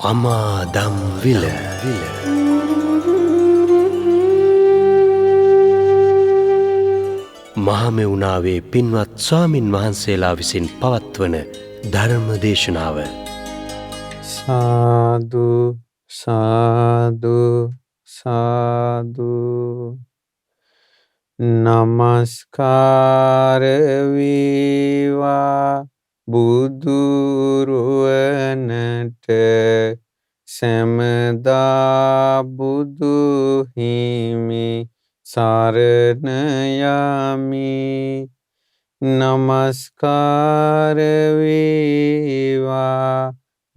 අමාදම් විල මහමෙවුනාවේ පින්වත් ස්වාමින් වහන්සේලා විසින් පවත්වන ධර්ම දේශනාව. සාදු සාදු සාදු. නමස්කාර වේවා බුදුරුවනට සැමදා බුදු හිමි සරණ යමි. නමස්කාර වේවා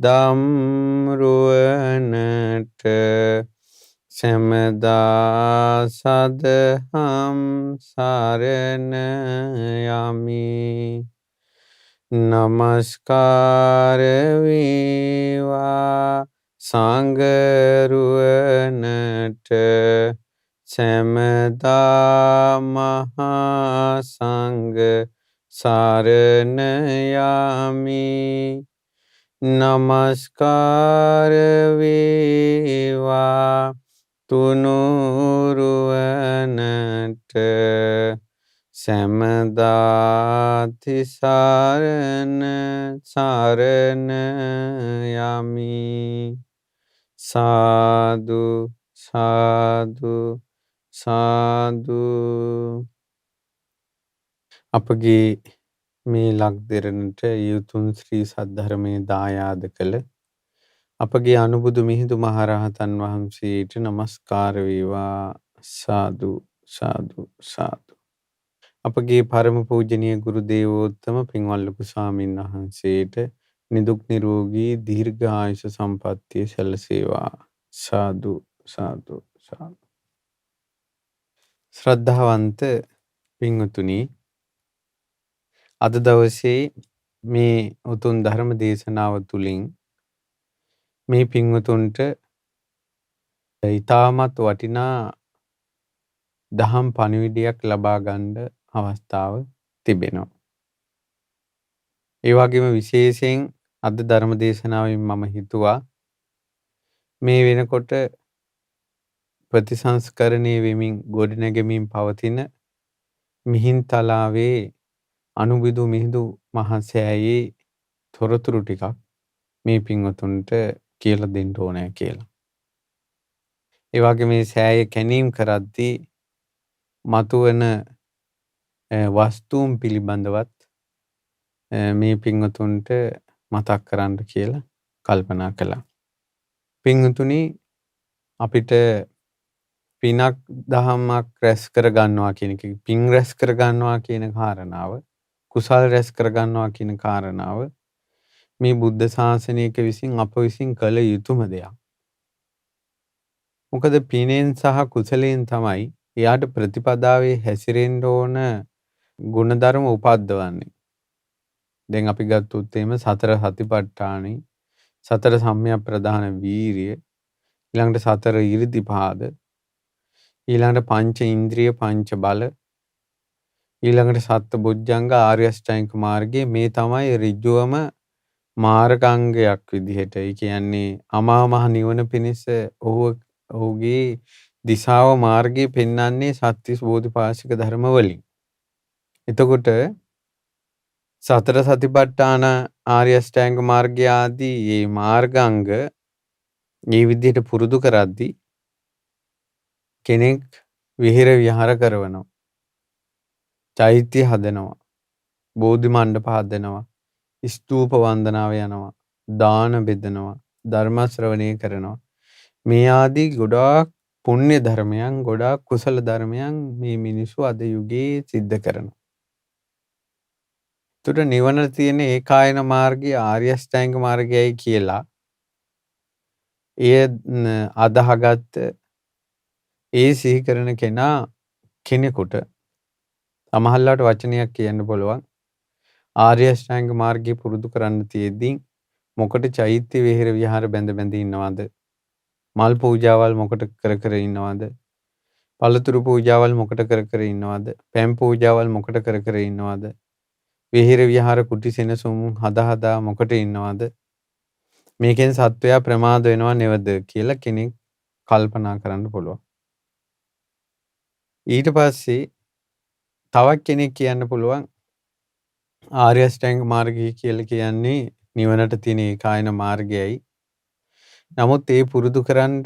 ධම්රුවනට සැමදා සදහම් සරණ යමි. නමස්කාර වේවා සංඝරුවනට සැමදා මහා සංඝ සරණ යමි. නමස්කාර වේවා තුනුරුවනට සැමදා තිසරණ සරණ යමි. සාදු සාදු සාදු. අපගේ මේ ලක්දෙරණට යුතුම් ශ්‍රී සද්ධර්මයේ දායාද කළ අපගේ අනුබුදු මිහිඳු මහරහතන් වහන්සේට නමස්කාර වේවා. සාදු සාදු සාදු. අපගේ පරම පූජනීය ගුරු දේවෝත්තම පින්වත් ලොකු ස්වාමීන් වහන්සේට නිදුක් නිරෝගී දීර්ඝායුෂ සම්පන්නිය සැලසේවා. සාදු සාදු සාදු. ශ්‍රද්ධාවන්ත පින්වතුනි, අද දවසේ මේ උතුම් ධර්ම දේශනාව තුළින් මේ පින්වතුන්ට ඊටමත් වටිනා දහම් පණිවිඩයක් ලබා ගන්න අවස්ථාව තිබෙනවා. ඒ වගේම විශේෂයෙන් අද ධර්ම දේශනාවෙන් මම හිතුවා මේ වෙනකොට ප්‍රතිසංස්කරණය වෙමින් ගොඩනැගෙමින් පවතින මිහින්තලාවේ අනුබුදු මිහිඳු මහසෑයේ තොරතුරු ටිකක් මේ පින්වතුන්ට කියලා දෙන්න ඕනෑ කියලා. ඒ වගේ මේ සෑය කැණීම් කරද්දී මතුවන වස්තුන් පිළිබඳවත් මේ පින්වතුන්ට මතක් කරන්න කියලා කල්පනා කළා. පින්වතුනි, අපිට පිනක් දහමක් රැස් කර ගන්නවා කියන එක, පින් රැස් කර ගන්නවා කියන කාරණාව, කුසල් රැස් කර ගන්නවා කියන කාරණාව මේ බුද්ධ ශාසනයක විසින් අප විසින් කළ යුතුම දෙයක්. මොකද පිනෙන් සහ කුසලයෙන් තමයි එයාට ප්‍රතිපදාවේ හැසිරෙන්න ඕන ගුණධර්ම උපද්දවන්නේ. දැන් අපි ගත්තොත් එහෙම සතර සතිපට්ඨානෙ, සතර සම්‍යක් ප්‍රදාන වීරිය, ඊළඟට සතර ඉරිදිපාද, ඊළඟට පංච ඉන්ද්‍රිය පංච බල, ඊළඟට සත්ත බොජ්ජංග ආර්ය අෂ්ටාංගික මාර්ගයේ මේ තමයි ඍජුවම මාර්ගාංගයක් විදිහට. ඒ කියන්නේ අමා මහ නිවන පිණිස ඔහුගේ දිශාව මාර්ගය පෙන්වන්නේ සත්‍තිස් බෝධිපාශික ධර්ම වලින්. එතකොට සතර සතිපට්ඨාන ආර්ය අෂ්ටාංග මාර්ගය ආදී මේ මාර්ගාංග මේ විදිහට පුරුදු කරද්දී කෙනෙක් විහෙර විහාර කරනවා, චෛත්‍ය හදනවා, බෝධි මණ්ඩප හදනවා, ස්තූප වන්දනාව යනවා, දාන බෙදනවා, ධර්ම ශ්‍රවණය කරනවා. මේ ආදී ගොඩාක් පුණ්‍ය ධර්මයන්, ගොඩාක් කුසල ධර්මයන් මේ මිනිස්සු අද යුගයේ සිද්ධ කරනවා. ඒතර නිවන තියෙන ඒකායන මාර්ගය ආර්ය අෂ්ටාංග මාර්ගයයි කියලා එය අදහගත්ත ඒ සිහි කරන කෙනෙකුට සමහරවිට වචනයක් කියන්න පුළුවන්. ආර්ය අෂ්ටාංග මාර්ගය පුරුදු කරන්න තියෙද්දී මොකට චෛත්‍ය විහෙර විහාර බැඳ ඉන්නවද? මල් පූජාවල් මොකට කර ඉන්නවද? පළතුරු පූජාවල් මොකට කර ඉන්නවද? පැන් පූජාවල් මොකට කර ඉන්නවද? විහෙර විහාර කුටි සෙනසුන් හදා මොකට ඉන්නවද? මේකෙන් සත්වයා ප්‍රමාද වෙනව නෙවද කියලා කෙනෙක් කල්පනා කරන්න පුළුවන්. ඊට පස්සේ තවත් කෙනෙක් කියන්න පුළුවන් ආර්ය අෂ්ටාංග මාර්ගය කියලා කියන්නේ නිවනට තියෙන ඒකායන මාර්ගයයි. නමුත් ඒ පුරුදු කරන්න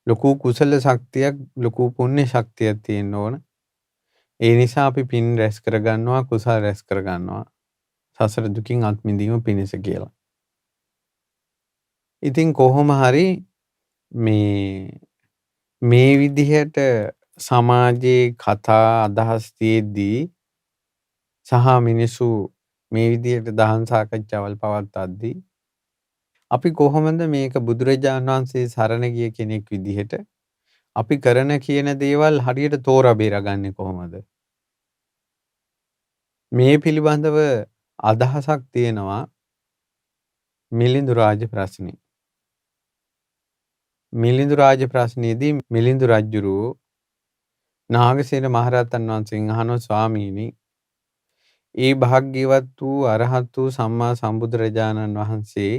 ලොකු කුසල ශක්තියක්, ලොකු පුණ්‍ය ශක්තියක් තියෙන්න ඕන. ඒ නිසා අපි පින් රැස් කරගන්නවා, කුසල රැස් කරගන්නවා. සසර දුකින් අත් මිදීම පිණිස කියලා. ඉතින් කොහොම හරි මේ විදිහට සමාජයේ කතා අදහස් තියෙද්දී සහ මිනිස්සු මේ විදිහට දහම් සාකච්ඡාවල් පවත්වද්දී අපි කොහොමද මේක බුදුරජාණන් වහන්සේ සරණ ගිය කෙනෙක් විදිහට අපි කරන කියන දේවල් හරියට තෝරා බේරගන්නේ කොහොමද? මේ පිළිබඳව අදහසක් තියෙනවා මිලිඳු රාජ ප්‍රශ්නේ. මිලිඳු රාජ ප්‍රශ්නයේදී මිලිඳු රජුරෝ නාගසේන මහරහතන් වහන්සේගෙන් අහනවා ස්වාමීනි, ඒ භාග්‍යවත් වූ අරහත් වූ සම්මා සම්බුදුරජාණන් වහන්සේ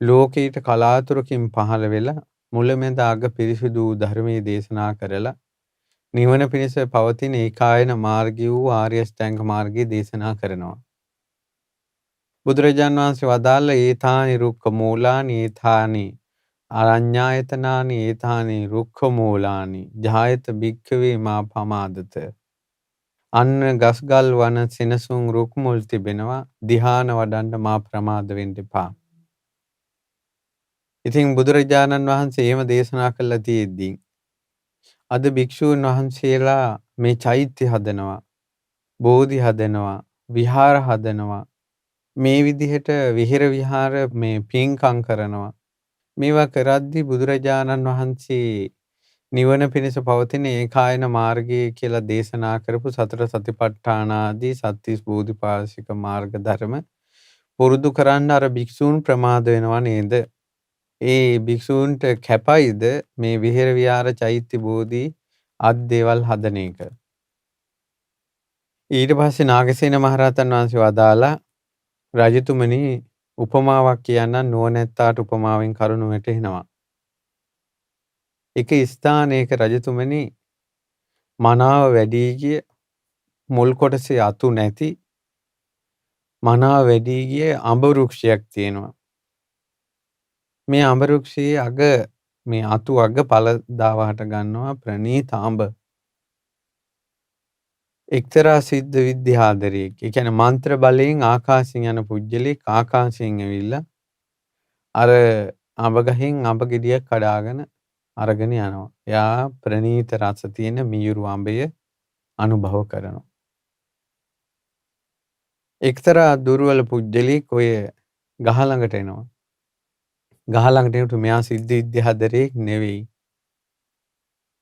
ලෝකයට කලාතුරකින් පහළ වෙලා මුලැමැද අග පිරිසිදු වූ ධර්මයේ දේශනා කරලා නිවන පිණිස පවතින ඒකායන මාර්ගය වූ ආර්ය අෂ්ටාංග මාර්ගය දේශනා කරනවා. බුදුරජාණන් වහන්සේ වදාළ ඒතානි රුක්ඛ මූලානි ඒතානි අරඤ්ඤායතනානි ඒතානි රුක්ඛ මූලානි ජායත භික්ඛවේ මා පමාදත. අන්න ගස්ගල් වන සෙනසුන් රුක් මුල් තිබෙනවා, ධ්‍යාන වඩන්න මා ප්‍රමාද වෙන්න එපා. ඉතින් බුදුරජාණන් වහන්සේ එහෙම දේශනා කළා තියෙද්දී අද භික්ෂූන් වහන්සේලා මේ චෛත්‍ය හදනවා, බෝධි හදනවා, විහාර හදනවා, මේ විදිහට විහෙර විහාර මේ පින්කම් කරනවා. මේවා කරද්දී බුදුරජාණන් වහන්සේ නිවන පිණිස පවතින ඒකායන මාර්ගය කියලා දේශනා කරපු සතර සතිපට්ඨාන ආදී සත්‍තිස් බෝධිපාශික මාර්ග ධර්ම පුරුදු කරන්න අර භික්ෂූන් ප්‍රමාද වෙනවා නේද? ඒ භික්ෂූන්ට කැපයිද මේ විහෙර විහාර චෛත්‍ය බෝධි ආදී දේවල් හදන එක? ඊට පස්සේ නාගසේන මහරහතන් වහන්සේ වදාලා රජතුමනි, උපමාවක් කියන්න නුවණැත්තාට උපමාවෙන් කරුණු වැටහෙනවා. එක ස්ථානයක රජතුමනි මනාව වැඩි ගිය මුල් කොටසේ අතු නැති මනාව වැඩි ගිය අඹ වෘක්ෂයක් තියෙනවා. මේ අඹ වෘක්ෂයේ අග මේ අතු අග පළදාවට ගන්නවා ප්‍රණීත අඹ. එක්තරා සිද්ධ විද්‍යාධරයෙක්, ඒ කියන්නේ මන්ත්‍ර බලයෙන් ආකාශයෙන් යන පුජ්‍යලෙක් ආකාශයෙන් ඇවිල්ලා අර අඹ ගහෙන් අඹ ගෙඩියක් කඩාගෙන අරගෙන යනවා. එයා ප්‍රණීත රස තියෙන මියුරු අඹය අනුභව කරනවා. එක්තරා දුර්වල පුජ්‍යලෙක් ඔය ගහ ළඟට එනවා. ගහ ළඟට එනකොට මෙයා සිද්ධ විද්‍යාධරයෙක් නෙවෙයි.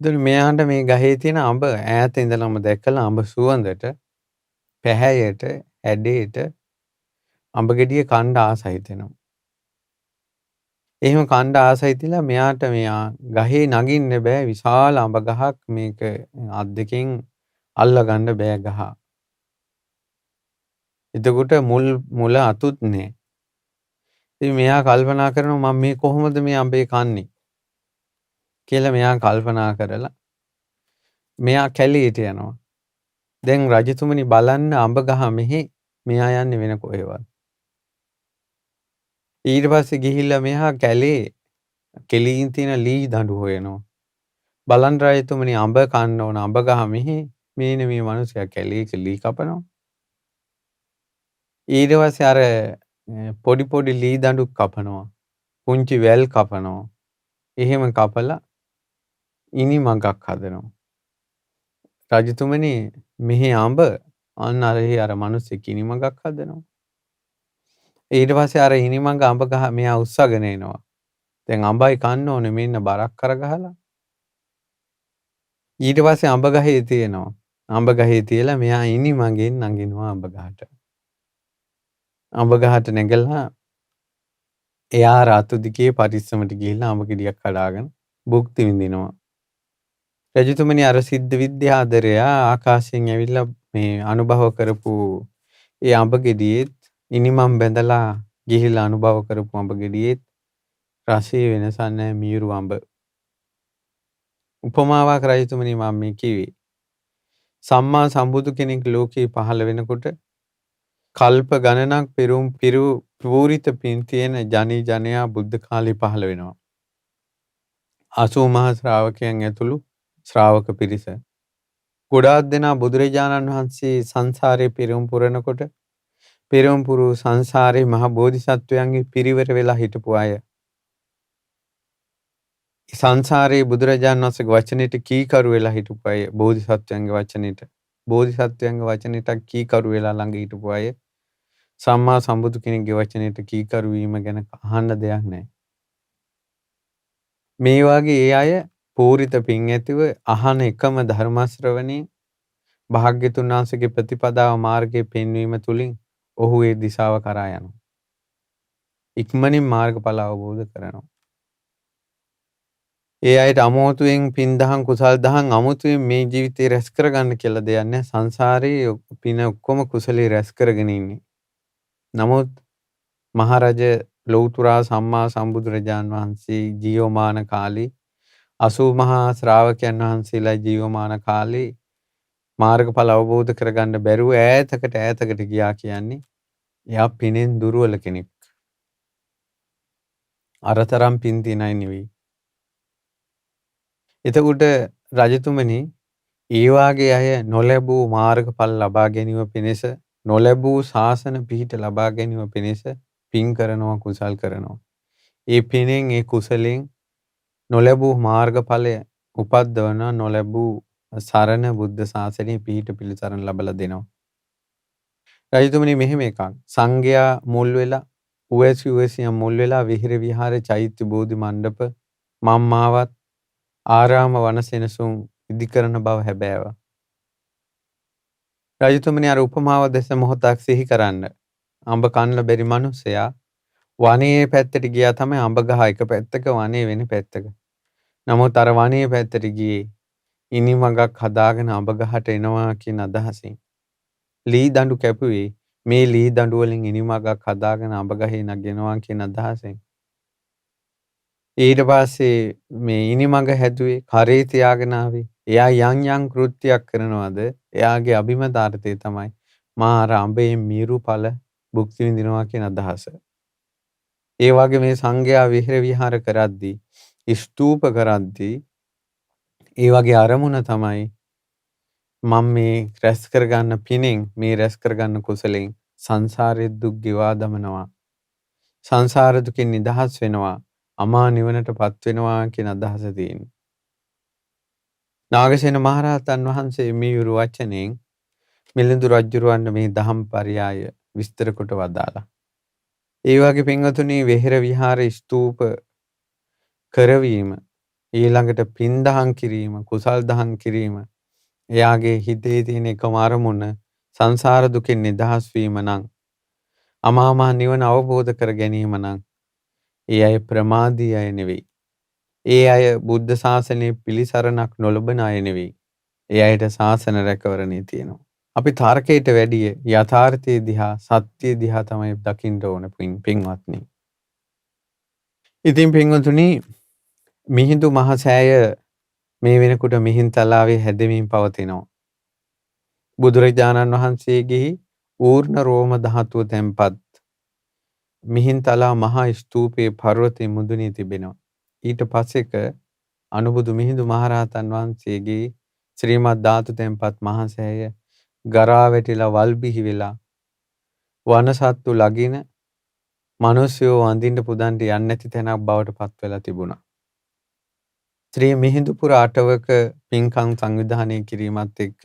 එතකොට මෙයාට මේ ගහේ තියෙන අඹ ඈත ඉඳලම දැකලා අඹ සුවඳට, පැහැයට, ඇඩේට අඹ ගෙඩිය කන්න ආසයි හිතෙනවා. එහෙම කන්න ආසයි තියලා මෙයාට මෙයා ගහේ නගින්න බෑ, විශාල අඹ ගහක්, මේක අත් දෙකෙන් අල්ලගන්න බෑ ගහ. එතකොට මුල අතුත් නෑ. ඉතින් මෙයා කල්පනා කරනවා මම මේ කොහොමද මේ අඹේ කන්නේ කියලා මෙයා කල්පනා කරලා මෙයා කැලේට යනවා. දැන් රජතුමනි බලන්න අඹ ගහ මෙහි, මෙයා යන්නේ වෙන කොහෙවත්. ඊට පස්සේ ගිහිල්ලා මෙයා කැලේ කෙලින් තියෙන ලී දඬු හොයනවා. බලන් රජතුමනි අඹ කන්න ඕන, අඹ ගහ මෙහි, මේ මිනිසයා කැලේ ලී කපනවා. ඊට පස්සේ අර පොඩි ලී දඬු කපනවා, පුංචි වැල් කපනවා. එහෙම කපලා ඉනි මඟක් හදනවා. රජතුමනි මෙහි අඹ, අන්න අර මිනිස්සෙක් ඉනි මඟක් හදනවා. ඊට පස්සේ අර ඉනි මඟ අඹ ගහ මෙයා උස්සගෙන එනවා. දැන් අඹයි කන්න ඕනේ, මෙන්න බරක් කරගහලා. ඊට පස්සේ අඹ ගහේ තියෙනවා. අඹ ගහේ තියලා මෙයා ඉනි මඟෙන් නගිනවා අඹ ගහට. අඹ ගහට නැගලා එයා රාතු දිගේ පරිස්සමට ගිහිල්ලා අඹ ගෙඩියක් කඩාගෙන භුක්ති විඳිනවා. රජතුමනි අර සිද්ධ විද්‍යාධරයා ආකාශයෙන් ඇවිල්ලා මේ අනුභව කරපු ඒ අඹ ගෙඩියෙත් ඉනිමම් බැඳලා ගිහිල්ලා අනුභව කරපු අඹ ගෙඩියෙත් රසයේ වෙනසක් නැහැ මීරු අඹ. උපමාවක් රජතුමනි මම මේ කිව්වේ. සම්මා සම්බුදු කෙනෙක් ලෝකේ පහළ වෙනකොට කල්ප ගණනක් පෙරුම් පූරිත පින් තියෙන ජනී ජනයා බුද්ධ කාලේ පහළ වෙනවා. 80 මහා ශ්‍රාවකයන් ඇතුළු ශ්‍රාවක පිරිස. ගොඩාක් දෙනා බුදුරජාණන් වහන්සේ සංසාරේ පෙරම් පුරනකොට පෙරම් පුරු සංසාරේ මහ බෝධිසත්වයන්ගේ පිරිවර වෙලා හිටපු අය. සංසාරේ බුදුරජාණන් වහන්සේගේ වචනෙට කීකරු වෙලා හිටපු අය බෝධිසත්වයන්ගේ වචනෙට. බෝධිසත්වයන්ගේ වචනෙට කීකරු වෙලා ළඟ හිටපු අය. සම්මා සම්බුදු කෙනෙක්ගේ වචනෙට කීකරු වීම ගැන අහන්න දෙයක් නැහැ. මේ වගේ ඒ අය පූරිත පින් ඇතිව අහන එකම ධර්ම ශ්‍රවණේ භාග්‍යතුන් වහන්සේගේ ප්‍රතිපදාව මාර්ගයේ පෙන්වීම තුලින් ඔහු ඒ දිශාව කරා යනවා. ඉක්මනින් මාර්ගඵල අවබෝධ කරනවා. ඒ අයට අමෝතුවෙන් පින් දහම් කුසල් දහම් අමුතුවෙන් මේ ජීවිතේ රැස් කරගන්න කියලා දෙයක් නැහැ. සංසාරේ පින ඔක්කොම කුසලේ රැස් කරගෙන ඉන්නේ. නමුත් මහරජ ලෞතුරා සම්මා සම්බුදුරජාන් වහන්සේ ජීවමාන කාලේ 80 මහා ශ්‍රාවකයන් වහන්සේලා ජීවමාන කාලේ මාර්ගඵල අවබෝධ කරගන්න බැරුව ඈතකට ගියා කියන්නේ එයා පිනෙන් දුර්වල කෙනෙක්. අරතරම් පින් තියන අය නෙවෙයි. එතකොට රජතුමනි ඒ වාගේ අය නොලැබූ මාර්ගඵල ලබා ගැනීම පිණිස නොලැබූ ශාසන පිහිට ලබා ගැනීම පිණිස පින් කරනවා කුසල් කරනවා. ඒ පිනෙන් ඒ කුසලෙන් නොලැබූ මාර්ගඵලය උපද්දවන නොලැබූ සරණ බුද්ධ ශාසනයේ පිහිට පිළිසරණ ලබලා දෙනවා. රජතුමනි මෙහෙම එකක් සංඝයා මුල් වෙලා උවැසියන් මුල් වෙලා විහෙර විහාර චෛත්‍ය බෝධි මණ්ඩප මම්මාවත් ආරාම වනසෙනසුන් ඉදි කරන බව හැබෑව. රජතුමනි අර උපමාව දැස මොහොතක් සිහි කරන්න. අඹ කන්න බැරි මිනිසයා වනයේ පැත්තට ගියා තමයි අඹ ගහ එක පැත්තක වනයේ වෙන පැත්තක. නමුත් අර වනයේ පැත්තට ගියේ ඉනිමඟක් හදාගෙන අඹ ගහට එනවා කියන අදහසින්. ලී දඬු කැපුවේ මේ ලී දඬු වලින් ඉනිමඟක් හදාගෙන අඹ ගහේ නගිනවා කියන අදහසෙන්. ඊට පස්සේ මේ ඉනිමඟ හැදුවේ කරේ තියාගෙන ආවේ. එයා යම් කෘත්‍යයක් කරනවද එයාගේ අභිමතාර්ථය තමයි මා අර අඹේ මීරු ඵල භුක්ති විඳිනවා කියන අදහස. ඒ වගේ මේ සංඝයා විහෙර විහාර කරද්දී ස්තූප කරද්දී ඒ වගේ අරමුණ තමයි මම මේ රැස් කරගන්න පිනෙන් මේ රැස් කරගන්න කුසලෙන් සංසාරේ දුක් ගෙවා දමනවා. සංසාර දුකින් නිදහස් වෙනවා. අමා නිවනටපත් වෙනවා කියන අදහස තියෙනවා. නාගසේන මහරහතන් වහන්සේ මේ වචනෙන් මිලිඳු රජුරවන්න මේ දහම් පරයය විස්තර කොට වදාලා. ඒ වගේ පින්වතුනි වෙහෙර විහාර ස්තූප කරවීම ඊළඟට පින් දහම් කිරීම කුසල් දහම් කිරීම එයාගේ හිතේ තියෙන එකම අරමුණ සංසාර දුකින් නිදහස් වීම නම් අමා මහ නිවන අවබෝධ කර ගැනීම නම් ඒ අය ප්‍රමාදී අය නෙවෙයි. ඒ අය බුද්ධ ශාසනයේ පිළිසරණක් නොලබන අය නෙවෙයි. ඒ අයට ශාසන රැකවරණේ තියෙනවා. අපි තර්කයට වැඩිය යථාර්ථයේ දිහා සත්‍ය දිහා තමයි දකින්න ඕන පින්වත්නි. ඉතින් පින්වතුනි මිහිඳු මහසෑය මේ වෙනකොට මිහින්තලාවේ හැදෙමින් පවතිනවා. බුදුරජාණන් වහන්සේගේ ඌර්ණ රෝම ධාතුව තැන්පත් මිහින්තලා මහා ස්තූපයේ පර්වතයේ මුදුනේ තිබෙනවා. ඊට පස්සේක අනුබුදු මිහිඳු මහරහතන් වහන්සේගේ ශ්‍රීමත් ධාතු තැන්පත් මහසෑය ගරා වැටිලා වල් බිහි වෙලා වනසත්තු ලගින මිනිස්සුયો වඳින්න පුදන්ට යන්නේ නැති තැනක් බවට පත් වෙලා තිබුණා. ශ්‍රී මිහිඳුපුර අටවක පින්කම් සංවිධානය කිරීමත් එක්ක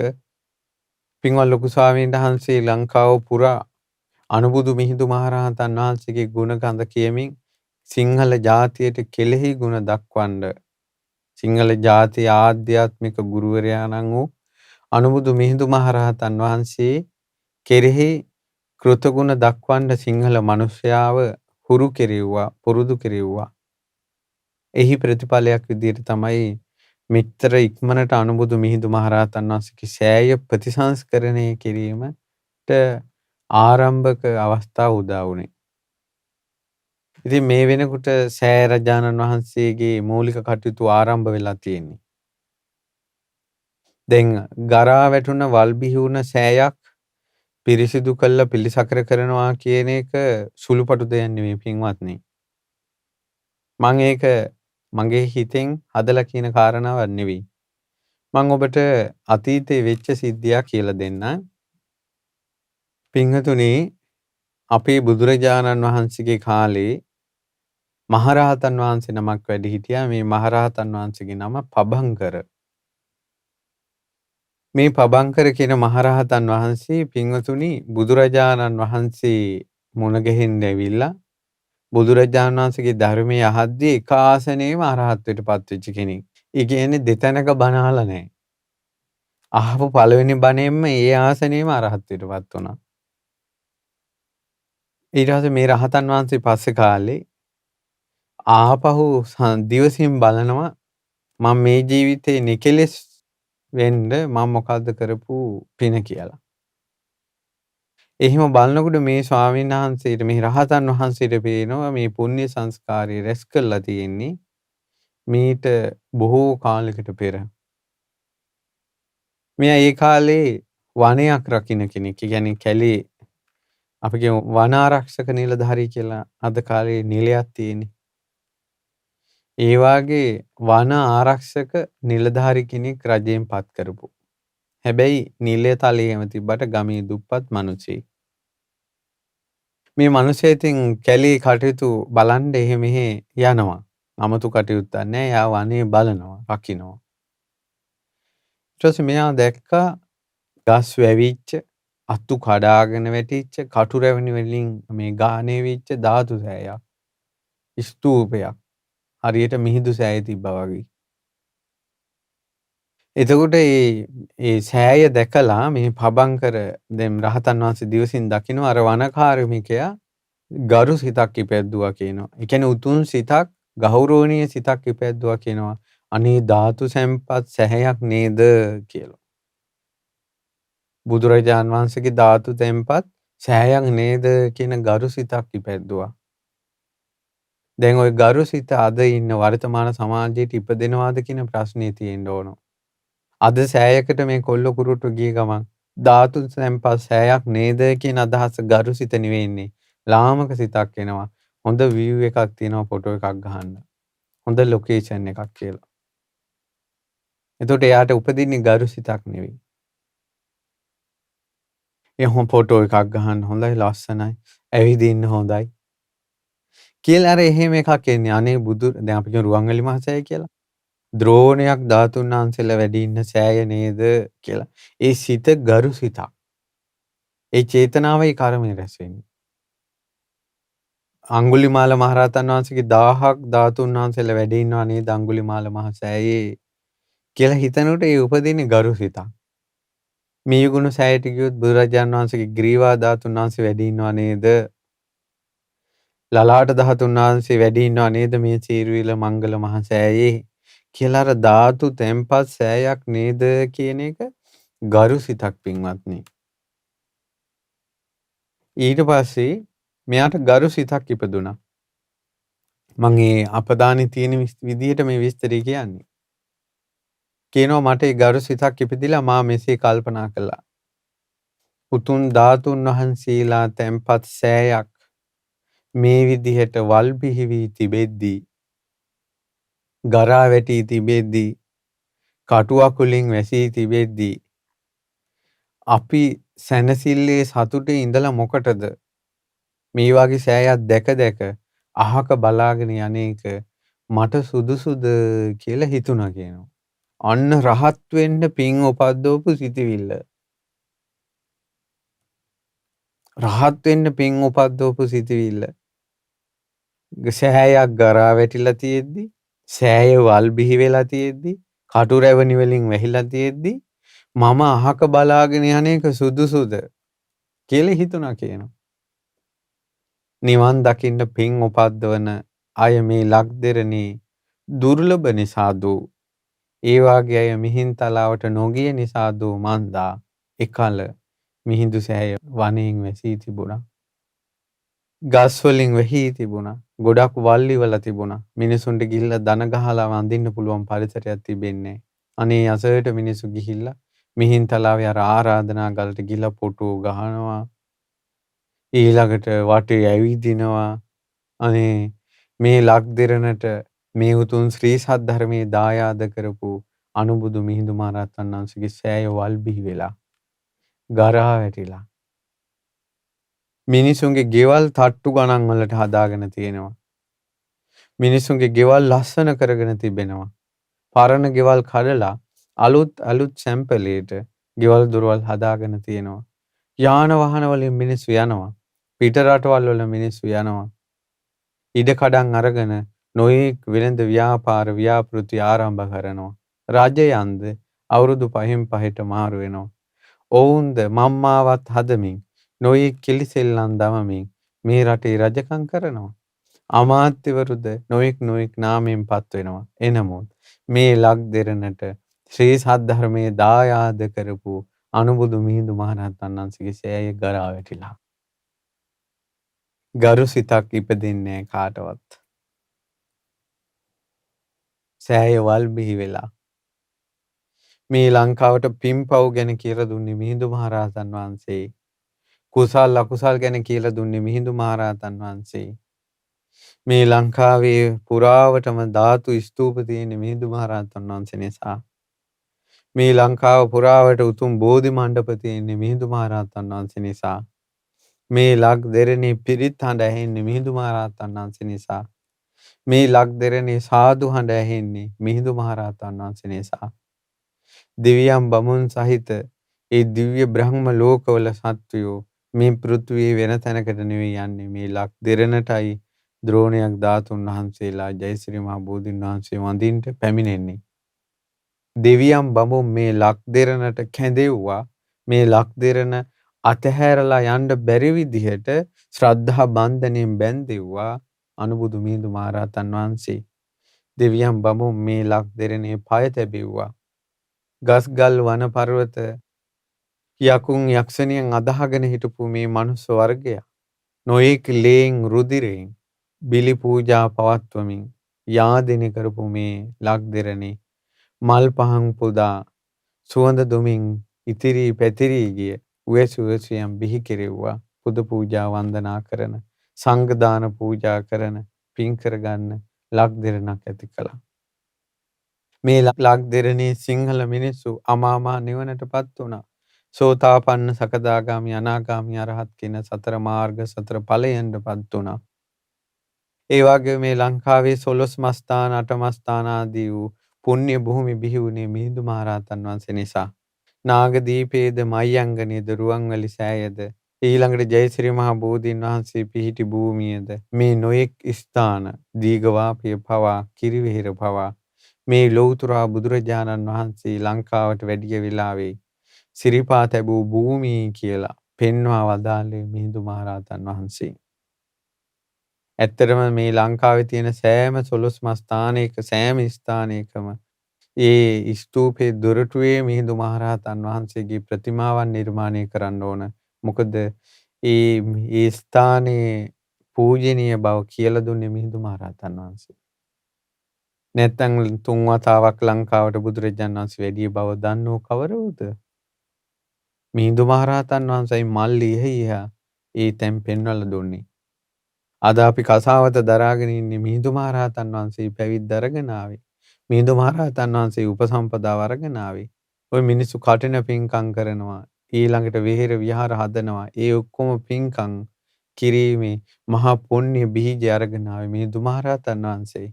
පින්වත් ලොකු ස්වාමීන් වහන්සේ ලංකාව පුරා අනුබුදු මිහිඳු මහරහතන් වහන්සේගේ ගුණ ගඳ කියමින් සිංහල ජාතියට කෙලෙහි ගුණ දක්වන්න සිංහල ජාතිය ආධ්‍යාත්මික ගුරුවරයාණන් වූ අනුබුදු මිහිඳු මහරහතන් වහන්සේ කෙරෙහි කෘතගුණ දක්වන්න සිංහල මිනිස්යාව හුරු කෙරෙව්වා පුරුදු කෙරෙව්වා. එහි ප්‍රතිඵලයක් විදිහට තමයි මෙතර ඉක්මනට අනුබුදු මිහිඳු මහරහතන් වහන්සේගේ සෑය ප්‍රතිසංස්කරණය කිරීමට ආරම්භක අවස්ථාව උදා වුණේ. ඉතින් මේ වෙනකොට සෑ රජාණන් වහන්සේගේ මූලික කටයුතු ආරම්භ වෙලා තියෙන්නේ. දැන් ගරා වැටුණ වල් බිහි වුණ සෑයක් පිරිසිදු කළා පිළිසකර කරනවා කියන එක සුළුපටු දෙයක් නෙමෙයි පින්වත්නි. මම ඒක මගේ හිතෙන් හදලා කියන කාරණාවක් නෙවෙයි. මම ඔබට අතීතේ වෙච්ච සිද්ධියක් කියලා දෙන්නම්. පින්වතුනි, අපේ බුදුරජාණන් වහන්සේගේ කාලේ මහරහතන් වහන්සේ නමක් වැඩ හිටියා. මේ මහරහතන් වහන්සේගේ නම පබංකර. මේ පබංකර කියන මහරහතන් වහන්සේ පින්වතුනි බුදුරජාණන් වහන්සේ මුණ ගැහෙන්න ඇවිල්ලා බුදුරජාණන් වහන්සේගේ ධර්මයේ අහද්දී එක ආසනේම අරහත්ත්වයට පත්වෙච්ච කෙනෙක්. ඒ කියන්නේ දෙතැනක බණ අහලා නැහැ. අහපු පළවෙනි බණෙන්ම ඒ ආසනේම අරහත්ත්වයට පත් වුණා. ඊට පස්සේ මේ රහතන් වහන්සේ පස්සේ කාලේ ආපහු දිවසින් බලනවා මම මේ ජීවිතේ නිකලෙස් වෙන්න මම මොකද්ද කරපු පින කියලා. එහෙම බලනකොට මේ ස්වාමීන් වහන්සේට මේ රහතන් වහන්සේට පේනවා මේ පුණ්‍ය සංස්කාරය රැස් කරලා තියෙන්නේ මීට බොහෝ කාලයකට පෙර. මෙයා ඒ කාලේ වනයක් රකින්න කෙනෙක්. ඒ කියන්නේ කැලේ අපි කියමු වන ආරක්ෂක නිලධාරී කියලා අද කාලේ නිලයක් තියෙන්නේ. ඒ වාගේ වන ආරක්ෂක නිලධාරී කෙනෙක් රජයෙන් පත් කරපු. හැබැයි නිලය තලයේම තිබ්බට ගමේ දුප්පත් මිනිසෙක්. මේ මිනිහයා ඉතින් කැලේ කටයුතු බලන්න එහෙ මෙහෙ යනවා. 아무තු කටයුත්තක් නැහැ. යා වනේ බලනවා, රකින්නවා. ඊට පස්සේ මෙයා දැක්කා ගස් වැවිච්ච, අතු කඩාගෙන වැටිච්ච, කටු රැවණි වලින් මේ ගානේ වෙච්ච ධාතු සෑයක්. ස්තූපයක්. හරියට මිහිඳු සෑය තිබ්බා වගේ. එතකොට ඒ සෑය දැකලා මේ පබංකර දැන් රහතන් වහන්සේ දිවසින් දකින්න අර වනකාර්මිකයා ගරු සිතක් ඉපැද්දුවා කියනවා. ඒ කියන්නේ උතුම් සිතක්, ගෞරවණීය සිතක් ඉපැද්දුවා කියනවා. අනේ ධාතු සම්පත් සෑයක් නේද කියලා. බුදුරජාන් වහන්සේගේ ධාතු සම්පත් සෑයක් නේද කියන ගරු සිතක් ඉපැද්දුවා. දැන් ওই ගරු සිත අද ඉන්න වර්තමාන සමාජයට ඉපදෙනවාද කියන ප්‍රශ්නේ තියෙන්න ඕන. අද සෑයකට මේ කොල්ල කුරුට්ටු ගිය ගමන් ධාතු සම්පත් සෑයක් නේද කියන අදහස ගරු සිත නෙවෙන්නේ. ලාමක සිතක් එනවා. හොඳ view එකක් තියෙනවා ෆොටෝ එකක් ගහන්න. හොඳ ලොකේෂන් එකක් කියලා. එතකොට එයාට උපදින්නේ ගරු සිතක් නෙවෙයි. එහෙනම් ෆොටෝ එකක් ගහන්න හොඳයි, ලස්සනයි, ඇවිදින්න හොඳයි. කියලා අර එහෙම එකක් එන්නේ. අනේ බුදු දැන් අපි කියන රුවන්වැලි මහසෑය කියලා. ද්‍රෝණයක් ධාතුන් වහන්සේලා වැඩි ඉන්න සෑය නේද කියලා. ඒ සිත ගරු සිතක්. ඒ චේතනාවයි කර්මය රැස් වෙන්නේ. අඟුලිමාල මහරහතන් වහන්සේගේ 1000ක් ධාතුන් වහන්සේලා වැඩ ඉන්නවා නේද අඟුලිමාල මහසෑයේ කියලා හිතනකොට ඒ උපදින්නේ ගරු සිතක්. මේ ගුණ සෑයට ගියොත් බුදුරජාණන් වහන්සේගේ ග්‍රීවා ධාතුන් වහන්සේ වැඩ ඉන්නවා නේද? ලලාට ධාතුන් වහන්සේ වැඩ ඉන්නවා නේද මේ සීරුවිල මංගල මහසෑයේ කියලා අර ධාතු තැන්පත් සෑයක් නේද කියන එක ගරු සිතක් පින්වත්නි. ඊට පස්සේ මෙයාට ගරු සිතක් ඉපදුණා. මම ඒ අපදානේ තියෙන විදිහට මේ විස්තරය කියන්නේ. කියනවා මට ඒ ගරු සිතක් ඉපදිලා මා මෙසේ කල්පනා කළා. උතුම් ධාතුන් වහන්සේලා තැන්පත් සෑයක් මේ විදිහට වල් බිහි වී තිබෙද්දී ගරා වැටි තිබෙද්දී කටු අකුලින් වැසී තිබෙද්දී අපි සැනසille සතුටේ ඉඳලා මොකටද මේ වගේ සෑයක් දැක අහක බලාගෙන යන්නේක මට සුදුසුද කියලා හිතුණා කියනවා. අන්න රහත් වෙන්න පින් උපද්දවපු සිටිවිල්ල. රහත් වෙන්න පින් උපද්දවපු සිටිවිල්ල. සෑයක් ගරා වැටිලා තියෙද්දි, සෑය වල් බිහි වෙලා තියෙද්දි, කටු රැවණි වලින් වැහිලා තියෙද්දි මම අහක බලාගෙන යන්නේක සුදුසුද කියලා හිතුණා කියනවා. නිවන් දකින්න පින් උපද්දවන අය මේ ලක්දෙරණේ දුර්ලභ නිසා දෝ ඒ වාගේ අය මිහින්තලාවට නොගිය නිසා දෝ මන්දා එකල මිහිඳු සෑය වනයෙන් වැසී තිබුණා. ගස් වලින් වැහි තිබුණා. ගොඩක් වල් ඉවලා තිබුණා. මිනිසුන්ට ගිහිල්ලා දන ගහලා වඳින්න පුළුවන් පරිසරයක් තිබෙන්නේ නැහැ. අනේ අසරට මිනිස්සු ගිහිල්ලා මිහින්තලාවේ අර ආරාධනා ගලට ගිහිල්ලා ෆොටෝ ගහනවා. ඊළඟට වටේ ඇවිදිනවා. අනේ මේ ලක්දෙරණට මේ උතුම් ශ්‍රී සද්ධර්මයේ දායාද කරපු අනුබුදු මිහිඳු මහරහතන් වහන්සේගේ සෑය වල් බිහි වෙලා ගරහා වැටිලා මිනිසුන්ගේ ගෙවල් තට්ටු ගණන් වලට හදාගෙන තියෙනවා. මිනිසුන්ගේ ගෙවල් ලස්සන කරගෙන තිබෙනවා. පරණ ගෙවල් කඩලා අලුත් සැම්පලේට ගෙවල් දොරවල් හදාගෙන තියෙනවා. යාන වාහන වලින් මිනිස්සු යනවා. පිට රටවල් වල මිනිස්සු යනවා. ඉඩකඩම් අරගෙන නොයෙක් වෙළඳ ව්‍යාපාර ව්‍යාපෘති ආරම්භ කරනවා. රජයන්ද අවුරුදු 5න් 5ට මාරු වෙනවා. ඔවුන්ද මම්මාවත් හදමින් නොයෙක් කිලිසෙල්ලම් දමමින් මේ රටේ රජකම් කරනවා. අමාත්‍යවරුද නොයෙක් නාමයෙන් පත් වෙනවා. එනමුත් මේ ලක්දෙරණට ශ්‍රී සද්ධර්මයේ දායාද කරපු අනුබුදු මිහිඳු මහරහතන් වහන්සේගේ සෑය ගරා වැටිලා. ගරු සිතක් ඉපදෙන්නේ කාටවත්. සෑය වල් බිහි වෙලා මේ ලංකාවට පින්පව් ගැන කියලා දුන්නේ මිහිඳු මහරහතන් වහන්සේ. කුසල් අකුසල් ගැන කියලා දුන්නේ මිහිඳු මහරහතන් වහන්සේ. මේ ලංකාවේ පුරාවටම ධාතු ස්තූප තියෙන මිහිඳු මහරහතන් වහන්සේ නිසා. මේ ලංකාව පුරාවට උතුම් බෝධි මණ්ඩප තියෙන මිහිඳු මහරහතන් වහන්සේ නිසා. මේ ලක් දෙරණේ පිරිත් හඬ ඇහෙන්නේ මිහිඳු මහරහතන් වහන්සේ නිසා. මේ ලක් දෙරණේ සාදු හඬ ඇහෙන්නේ මිහිඳු මහරහතන් වහන්සේ නිසා. දෙවියන් බමුණු සහිත ඒ දිව්‍ය බ්‍රහ්ම ලෝකවල සත්වයෝ මේ පෘථුවියේ වෙන තැනකට නෙවෙයි යන්නේ මේ ලක් දෙරණටයි ද්‍රෝණයක් ධාතුන් වහන්සේලා ජයශ්‍රී මහ බෝධීන් වහන්සේ වඳින්න පැමිණෙන්නේ. දෙවියන් බමුණු මේ ලක් දෙරණට කැඳෙව්වා. මේ ලක් දෙරණ අතහැරලා යන්න බැරි විදිහට ශ්‍රද්ධා බන්ධණයෙන් බැඳෙව්වා අනුබුදු මිහිඳු මහරහතන් වහන්සේ. දෙවියන් බමුණු මේ ලක් දෙරණේ පය තැබෙව්වා. ගස්ගල් වන පර්වත යකුන් යක්ෂණියන් අදහගෙන හිටපු මේ මනුස්ස වර්ගය නොයෙක් ලේන් රුධිරයෙන් බිලි පූජා පවත්වමින් යාදෙන කරපු මේ ලක් දෙරණේ මල් පහන් පුදා සුවඳ දුමින් ඉතිරි පැතිරී ගිය උවැසුවැසියන් බිහි කෙරෙව්වා. පුද පූජා වන්දනා කරන සංඝ දාන පූජා කරන පින් කරගන්න ලක් දෙරණක් ඇති කළා. මේ ලක් දෙරණේ සිංහල මිනිස්සු අමාමා නිවනටපත් වුණා. සෝතාපන්න සකදාගාමි අනාගාමි අරහත් කියන සතර මාර්ග සතර ඵලයන්ටපත් වුණා. ඒ වගේ මේ ලංකාවේ 12 මස්ථාන 8 මස්ථාන ආදී වූ පුණ්‍ය භූමි බිහි වුණේ මිහිඳු මහරහතන් වහන්සේ නිසා. නාගදීපේද මයංගනේද රුවන්වැලි සෑයද ඊළඟට ජයශ්‍රී මහ බෝධීන් වහන්සේ පිහිටි භූමියද මේ නොයෙක් ස්ථාන දීඝවාපිය පවා කිරිවෙහෙර පවා මේ ලෞතර බුදුරජාණන් වහන්සේ ලංකාවට වැඩිය වෙලාවේ සිරිපා තැබූ භූමි කියලා පෙන්වා වදාළේ මිහිඳු මහරහතන් වහන්සේ. ඇත්තටම මේ ලංකාවේ තියෙන සෑම 12 මස්ථානයක සෑම ස්ථානයකම ඒ ස්තූපයේ දොරටුවේ මිහිඳු මහරහතන් වහන්සේගේ ප්‍රතිමාවන් නිර්මාණය කරන්න ඕන. මොකද ඒ ස්ථානයේ පූජනීය බව කියලා දුන්නේ මිහිඳු මහරහතන් වහන්සේ. නැත්නම් 3 වතාවක් ලංකාවට බුදුරජාණන් වහන්සේ වැඩි බව දන්නෝ කවරවද? මිහිඳු මහරහතන් වහන්සේයි මල්ලියහියා ඒ තැන් පෙන්වලා දුන්නේ. අද අපි කසාවත දරාගෙන ඉන්නේ මිහිඳු මහරහතන් වහන්සේ පැවිද්ද අරගෙන ආවේ. මිහිඳු මහරහතන් වහන්සේ උපසම්පදාව අරගෙන ආවේ. ওই මිනිස්සු කටින පින්කම් කරනවා. ඊළඟට විහෙර විහාර හදනවා. ඒ ඔක්කොම පින්කම් කිරීමේ මහා පුණ්‍ය බීජය අරගෙන ආවේ මිහිඳු මහරහතන් වහන්සේ.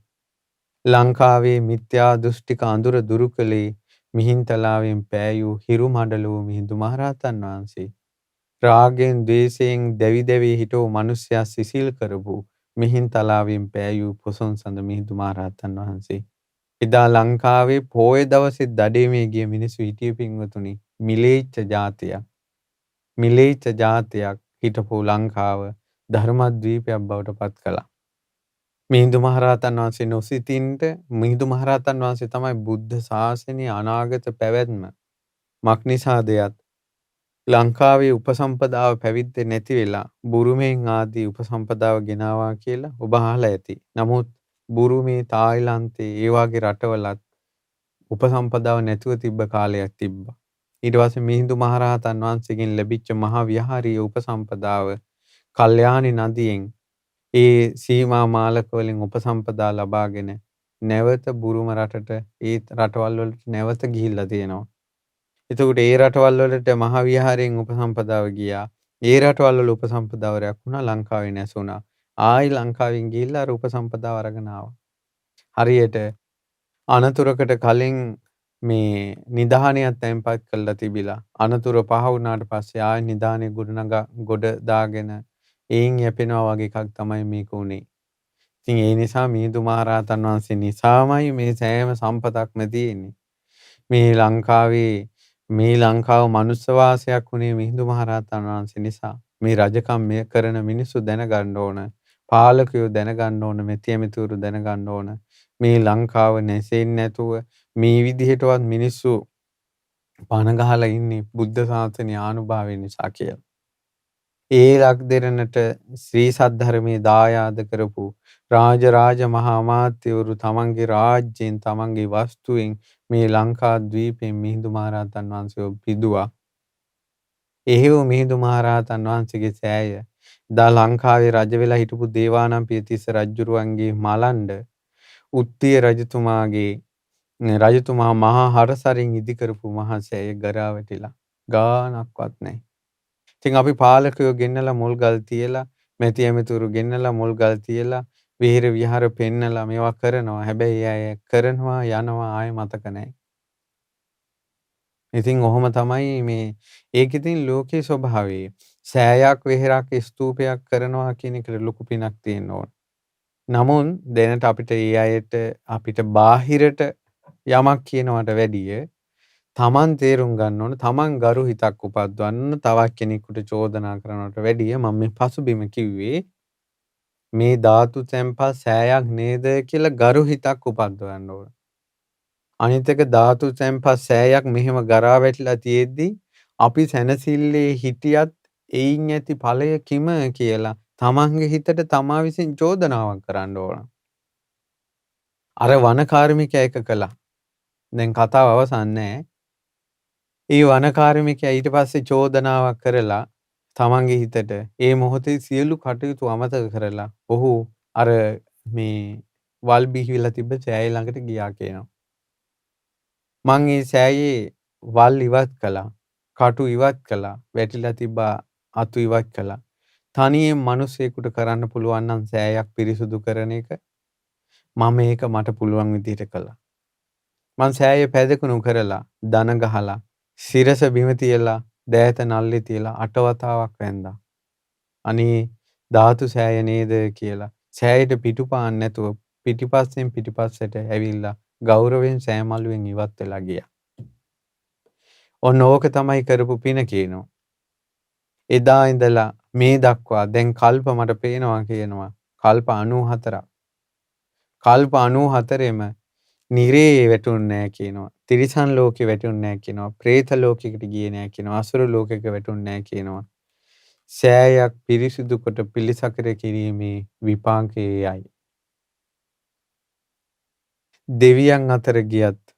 ලංකාවේ මිත්‍යා දෘෂ්ටික අඳුර දුරු කළේ මිහින්තලාවෙන් පෑයූ හිරු මඩලූ මිහිඳු මහරහතන් වහන්සේ. රාගෙන් ද්වේෂයෙන් දැවි දැවි හිටවූ මිනිසයා සිසිල් කරපු මිහින්තලාවෙන් පෑයූ පොසොන් සඳ මිහිඳු මහරහතන් වහන්සේ. එදා ලංකාවේ පෝය දවසේ දඩේමේ ගිය මිනිස්සු හිටිය පින්වතුනි මිලේච්ඡ ජාතියක්. මිලේච්ඡ ජාතියක් හිටපු ලංකාව ධර්මද්වීපයක් බවට පත් කළා. මිහිඳු මහරහතන් වහන්සේ නොසිතින්ට මිහිඳු මහරහතන් වහන්සේ තමයි බුද්ධ ශාසනයේ අනාගත පැවැත්ම මක්නිසාදයත් ලංකාවේ උපසම්පදාව පැවිද්ද නැති වෙලා බුරුමෙන් ආදී උපසම්පදාව ගෙනාවා කියලා ඔබ අහලා ඇති. නමුත් බුරුමේ, තායිලන්තේ ඒ වගේ රටවලත් උපසම්පදාව නැතුව තිබ්බ කාලයක් තිබ්බා. ඊට පස්සේ මිහිඳු මහරහතන් වහන්සේගෙන් ලැබිච්ච මහා විහාරීය උපසම්පදාව කල්යාණි නදියෙන් ඒ සීමා මාලක වලින් උපසම්පදා ලබාගෙන නැවත බුරුම රටට ඒ රටවල් වලට නැවත ගිහිල්ලා තියෙනවා. එතකොට ඒ රටවල් වලට මහා විහාරයෙන් උපසම්පදාව ගියා. ඒ රටවල් වල උපසම්පදාව රැකුණා, ලංකාවේ නැසුණා. ආයි ලංකාවෙන් ගිහිල්ලා අර උපසම්පදාව අරගෙන ආවා. හරියට අනතුරකට කලින් මේ නිධානයක් තැන්පත් කරලා තිබිලා අනතුර පහ වුණාට පස්සේ ආයි නිධානය ගොඩ දාගෙන එයින් යැපෙනවා වගේ එකක් තමයි මේක උනේ. ඉතින් ඒ නිසා මිහිඳු මහරහතන් වහන්සේ නිසාමයි මේ සෑම සම්පතක්ම තියෙන්නේ. මේ ලංකාව මනුස්ස වාසයක් වුණේ මිහිඳු මහරහතන් වහන්සේ නිසා. මේ රජකම් කරන මිනිස්සු දැනගන්න ඕන. පාලකයෝ දැනගන්න ඕන. මෙති ඇමතිවරු දැනගන්න ඕන. මේ ලංකාව නැසෙන්නේ නැතුව මේ විදිහටවත් මිනිස්සු පණ ගහලා ඉන්නේ බුද්ධ ශාසනය ආනුභාවය නිසා කියලා. ඒ ලක්දෙරණට ශ්‍රී සද්ධර්මයේ දායාද කරපු රාජ මහා අමාත්‍යවරු තමන්ගේ රාජ්‍යයෙන් තමන්ගේ වස්තුවෙන් මේ ලංකා ද්වීපයෙන් මිහිඳු මහරහතන් වහන්සේව පිදුවා. එහෙව් මිහිඳු මහරහතන් වහන්සේගේ සෑය දා ලංකාවේ රජ වෙලා හිටපු දේවානම්පිය තිස්ස රජුරුවන්ගේ මලණ්ඩ උත්තිය රජතුමා මහා හරසරින් ඉදි කරපු මහා සෑය ගරා වැටිලා ගානක්වත් නැහැ. ඉතින් අපි පාලකයෝ ගෙන්නලා මුල් ගල් තියලා, මැති ඇමතිවරු ගෙන්නලා මුල් ගල් තියලා, විහෙර විහාර පෙන්නලා මේවා කරනවා. හැබැයි අය කරනවා යනවා ආයෙ මතක නැහැ. ඉතින් ඔහොම තමයි ඒක ඉතින් ලෝකේ ස්වභාවය. සෑයක් වෙහෙරක් ස්තූපයක් කරනවා කියන එකට ලොකු පිනක් තියෙන්න ඕන. නමුත් දැනට අපිට බාහිරට යමක් කියනවට වැඩිය තමන් තේරුම් ගන්න ඕන, තමන් ගරු හිතක් උපද්දවන්න තවත් කෙනෙකුට චෝදනා කරනවට වැඩිය මම මේ පසුබිම කිව්වේ මේ ධාතු තැන්පත් සෑයක් නේද කියලා ගරු හිතක් උපද්දවන්න ඕන. අනිත් එක ධාතු තැන්පත් සෑයක් මෙහෙම ගරා වැටිලා තියෙද්දි අපි සැනසille හිටියත් එයින් ඇති ඵලය කිම කියලා තමන්ගේ හිතට තමා විසින් චෝදනාවක් කරන්න ඕන. අර වන කාර්මිකයා එක කළා. දැන් කතාව අවසන් නෑ. ඒ වන කාර්මිකයා ඊට පස්සේ චෝදනාවක් කරලා තමන්ගේ හිතට ඒ මොහොතේ සියලු කටයුතු අමතක කරලා ඔහු අර මේ වල් බිහිවිලා තිබ්බ සෑය ළඟට ගියා කියනවා. මං ඒ සෑයේ වල් ඉවත් කළා, කටු ඉවත් කළා, වැටිලා තිබ්බ අතු ඉවත් කළා. තනියෙන් මිනිසෙකුට කරන්න පුළුවන් නම් සෑයක් පිරිසුදු කරන එක මම ඒක මට පුළුවන් විදිහට කළා. මං සෑය පැදකුණු කරලා, දන ගහලා, සිරස බිම තියලා, දෑත නල්ලේ තියලා 8 වතාවක් වැන්දා. අනේ ධාතු සෑය නේද කියලා. සෑයට පිටුපාන්න නැතුව පිටිපස්සට ඇවිල්ලා ගෞරවයෙන් සෑ මළුවෙන් ඉවත් වෙලා ගියා. ඔන්න ඕක තමයි කරපු පින කියනවා. එදා ඉඳලා මේ දක්වා දැන් කල්ප මට පේනවා කියනවා. කල්ප 94ක්. කල්ප 94ෙම නිරේ වැටුන්නේ නැහැ කියනවා. තිරිසන් ලෝකෙ වැටුන්නේ නැහැ කියනවා. പ്രേත ලෝකෙකට ගියේ නැහැ කියනවා. අසුර ලෝකෙක වැටුන්නේ නැහැ කියනවා. සෑයක් පිරිසිදු කොට පිළිසකර කිරීමේ විපාකයේයි. දෙවියන් අතර ගියත්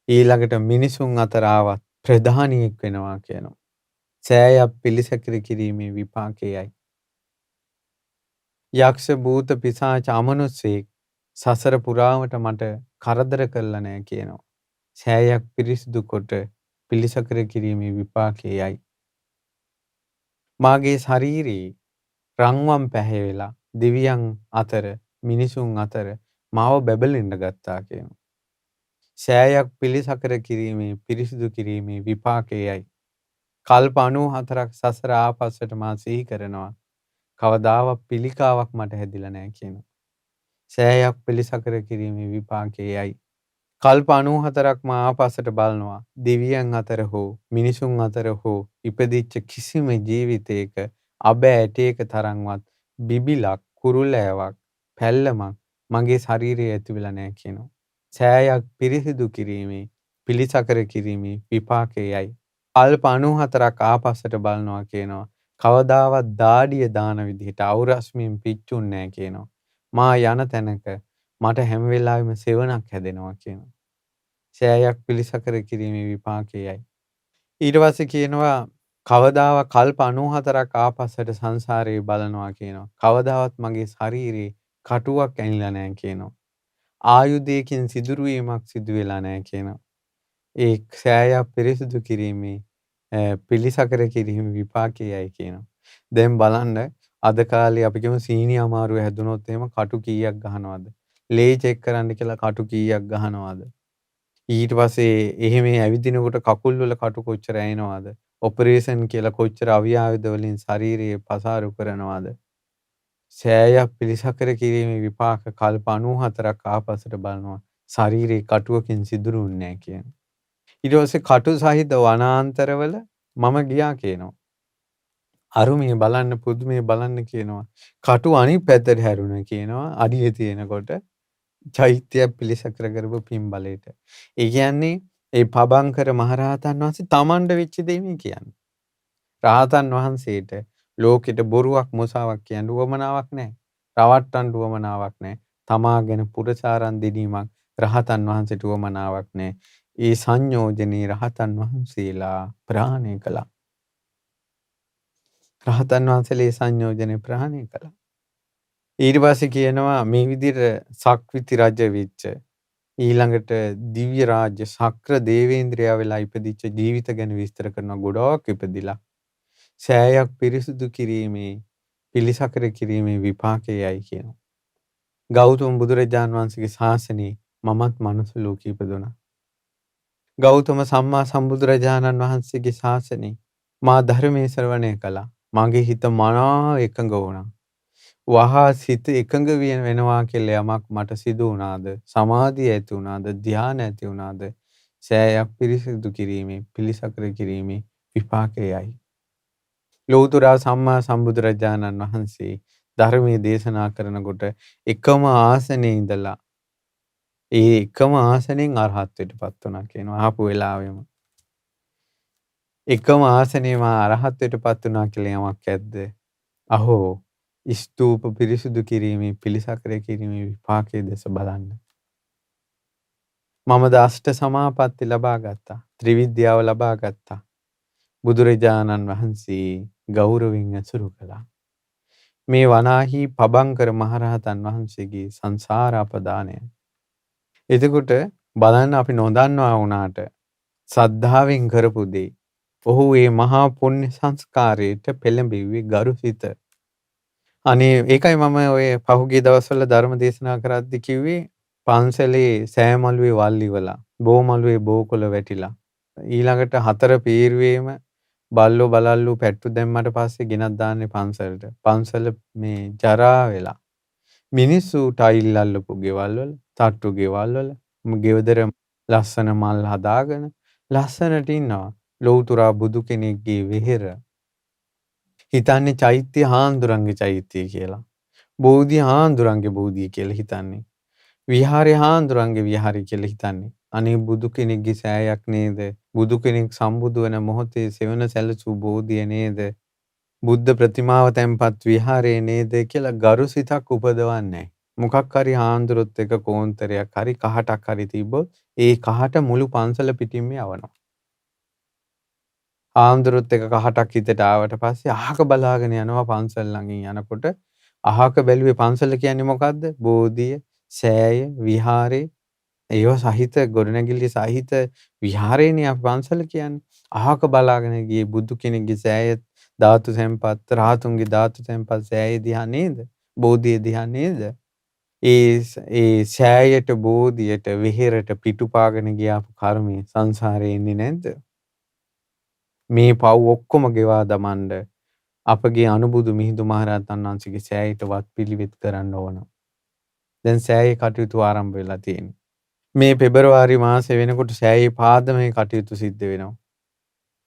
ඊළඟට මිනිසුන් අතර ආවත් ප්‍රධානියෙක් වෙනවා කියනවා. සෑයක් පිළිසකර කිරීමේ විපාකයේයි. යක්ෂ භූත පිසාච අමනුස්සයෙක් සසර පුරාවට මට කරදර කළා නෑ කියනවා. සෑයක් පිරිසිදු කොට පිළිසකර කිරීමේ විපාකයේයි. මාගේ ශරීරයේ රන්වන් පැහැවෙලා දෙවියන් අතර මිනිසුන් අතර මාව බැබලෙන්න ගත්තා කියනවා. සෑයක් පිළිසකර කිරීමේ පිරිසිදු කිරීමේ විපාකයේයි. කල්ප 94ක් සසර ආපස්සට මා සිහි කරනවා. කවදාවත් පිළිකාවක් මට හැදිලා නෑ කියනවා. සෑයක් පිළිසකර කිරීමේ විපාකයේයි. කල්ප 94ක් මා ආපස්සට බලනවා. දෙවියන් අතර හෝ මිනිසුන් අතර හෝ ඉපදිච්ච කිසිම ජීවිතයක අබ ඇටයක තරම්වත් බිබිලක්, කුරුලෑවක්, පැල්ලමක් මගේ ශරීරයේ ඇතිවිලා නැහැ කියනවා. සෑයක් පිරිසිදු කිරීමේ, පිළිසකර කිරීමේ විපාකයේයි. කල්ප 94ක් ආපස්සට බලනවා කියනවා. කවදාවත් දාඩිය දාන විදිහට අවරස්මින් පිච්චුන්නේ නැහැ කියනවා. මා යන තැනක මට හැම වෙලාවෙම සෙවණක් හැදෙනවා කියනවා. සෑයක් පිළිසකර කිරීමේ විපාකයයි. ඊට පස්සේ කියනවා කවදාවත් කල්ප 94ක් ආපස්සට සංසාරේ බලනවා කියනවා. කවදාවත් මගේ ශරීරේ කටුවක් ඇනිලා නැහැ කියනවා. ආයුධයකින් සිදුරු වීමක් සිදු වෙලා නැහැ කියනවා. ඒ සෑයක් පිරිසිදු කිරීමේ පිළිසකර කිරීම විපාකයයි කියනවා. දැන් බලන්න අද කාලේ අපි කියමු සීනි අමාරුව හැදුනොත් එහෙම කටු කීයක් ගහනවද? ලේ චෙක් කරන්න කියලා කටු කීයක් ගහනවද? ඊට පස්සේ එහෙම ඇවිදිනකොට කකුල් වල කටු කොච්චර ඇයෙනවද? ඔපරේෂන් කියලා කොච්චර අවියාවද වලින් ශාරීරිය පසාරු කරනවද? සෑයක් පිළිසකර කිරීමේ විපාක කල්ප 94ක් ආපස්සට බලනවා. ශාරීරියේ කටුවකින් සිදුරුන්නේ නැහැ කියන. ඊට පස්සේ කටු සහිත වනාන්තරවල මම ගියා කියනවා. අරුමේ බලන්න පුදුමේ බලන්න කියනවා. කටු අනිත් පැත්තට හැරුණා කියනවා. අඩියේ තියෙනකොට චෛත්‍යයක් පිළිසකර කරපු පින් බලයට. ඒ කියන්නේ ඒ පබංකර මහරහතන් වහන්සේ තමන්ට වෙච්ච දේ මේ කියන්නේ. රහතන් වහන්සේට ලෝකෙට බොරුවක් මුසාවක් කියන්න උවමනාවක් නැහැ. රවට්ටන්න උවමනාවක් නැහැ. තමා ගැන පුරසාරන් දෙනීමක් රහතන් වහන්සේට උවමනාවක් නැහැ. ඒ සංයෝජනේ රහතන් වහන්සේලා ප්‍රහාණය කළා. රහතන් වහන්සේලා ඒ සංයෝජනේ ප්‍රහාණය කළා. ඊට පස්සේ කියනවා මේ විදිහට සක්විති රජ වෙච්ච ඊළඟට දිව්‍ය රාජ්‍ය ශක්‍ර දේවේන්ද්‍රයා වෙලා ඉපදිච්ච ජීවිත ගැන විස්තර කරන ගොඩාක් ඉපදිලා සෑයක් පිරිසුදු කිරීමේ පිළිසකර කිරීමේ විපාකයයි කියනවා. ගෞතම බුදුරජාන් වහන්සේගේ ශාසනයේ මමත් මනුස්ස ලෝකෙ ඉපදුණා. ගෞතම සම්මා සම්බුදුරජාණන් වහන්සේගේ ශාසනයේ මා ධර්මයේ ශ්‍රවණය කළා. මගේ හිත මනා එකඟ වුණා. වහා සිත එකඟ වෙනවා කියලා යමක් මට සිදු වුණාද? සමාධිය ඇති වුණාද? ධ්‍යාන ඇති වුණාද? සෑයක් පිරිසිදු කිරීමේ පිළිසකර කිරීමේ විපාකයයි. ලෞතර සම්මා සම්බුදුරජාණන් වහන්සේ ධර්මයේ දේශනා කරනකොට එකම ආසනයේ ඉඳලා ඒ එකම ආසනෙන් අරහත්ත්වයටපත් වුණා කියනවා. ආපු වෙලාවෙම එකම ආසනේ මා අරහත්ත්වයටපත් වුණා කියලා යමක් ඇද්ද? අහෝ ස්තූප පිරිසුදු කිරීමේ පිළිසකර කිරීමේ විපාකයේ දෙස බලන්න. මම දාෂ්ට සමාපatti ලබා ගත්තා. ත්‍රිවිද්‍යාව ලබා ගත්තා. බුදුරජාණන් වහන්සේ ගෞරවයෙන් ඇසුරු කළා. මේ වනාහි පබංකර මහරහතන් වහන්සේගේ සංසාර අපදානය. එතකොට බලන්න අපි නොදන්නවා වුණාට සද්ධාවෙන් කරපු දේ. ඔහු මේ මහා පුණ්‍ය සංස්කාරයට පෙළඹෙව්වේ ගරුසිත. අනේ ඒකයි මම ඔය පහුගිය දවස්වල ධර්ම දේශනා කරද්දි කිව්වේ පන්සලේ සෑමලුවේ වල් ඉවලා බෝමලුවේ බෝකොළ වැටිලා ඊළඟට හතර පීරුවේම බල්ලෝ බලල්ලු පැට්ටු දැම්මට පස්සේ ගෙනත් දාන්නේ පන්සලට. පන්සල මේ ජරා වෙලා මිනිස්සු ටයිල් අල්ලපු ගෙවල් වල තට්ටු ගෙවල් වල ගෙවදර ලස්සන මල් හදාගෙන ලස්සනට ඉන්නවා. ලෞතුරා බුදු කෙනෙක්ගේ වෙහෙර හිතන්නේ චෛත්‍ය හාන්දුරන්ගේ චෛත්‍යය කියලා. බෝධි හාන්දුරන්ගේ බෝධිය කියලා හිතන්නේ. විහාරේ හාන්දුරන්ගේ විහාරය කියලා හිතන්නේ. අනේ බුදු කෙනෙක්ගේ සෑයක් නේද? බුදු කෙනෙක් සම්බුදු වෙන මොහොතේ සෙවන සැලසූ බෝධිය නේද? බුද්ධ ප්‍රතිමාව තැන්පත් විහාරේ නේද කියලා ගරුසිතක් උපදවන්නේ. මොකක් හරි හාන්දුරොත් එක කෝන්තරයක් හරි කහටක් හරි තිබ්බොත් ඒ කහට මුළු පන්සල පිටින්ම යවනවා. හාමුදුරුවොත් එක කහටක් හිතට ආවට පස්සේ අහක බලාගෙන යනවා පන්සල් ළඟින් යනකොට අහක බැලුවේ පන්සල කියන්නේ මොකද්ද? බෝධිය, සෑය, විහාරේ ඒව සහිත ගොඩනැගිලි සහිත විහාරේනේ අපි පන්සල කියන්නේ. අහක බලාගෙන ගියේ බුදු කෙනෙක්ගේ සෑය ධාතු සම්පත්, රහතුන්ගේ ධාතු සම්පත් සෑය දිහා නේද? බෝධිය දිහා නේද? ඒ සෑයට බෝධියට විහෙරට පිටුපාගෙන ගියාපු කර්මය සංසාරේ එන්නේ නැද්ද? මේ පව් ඔක්කොම ගෙවා දමන්න අපගේ අනුබුදු මිහිඳු මහරහතන් වහන්සේගේ සෑයට වත් පිළිවෙත් කරන්න ඕන. දැන් සෑයේ කටයුතු ආරම්භ වෙලා තියෙනවා. මේ පෙබරවාරි මාසේ වෙනකොට සෑයේ පාදමේ කටයුතු සිද්ධ වෙනවා.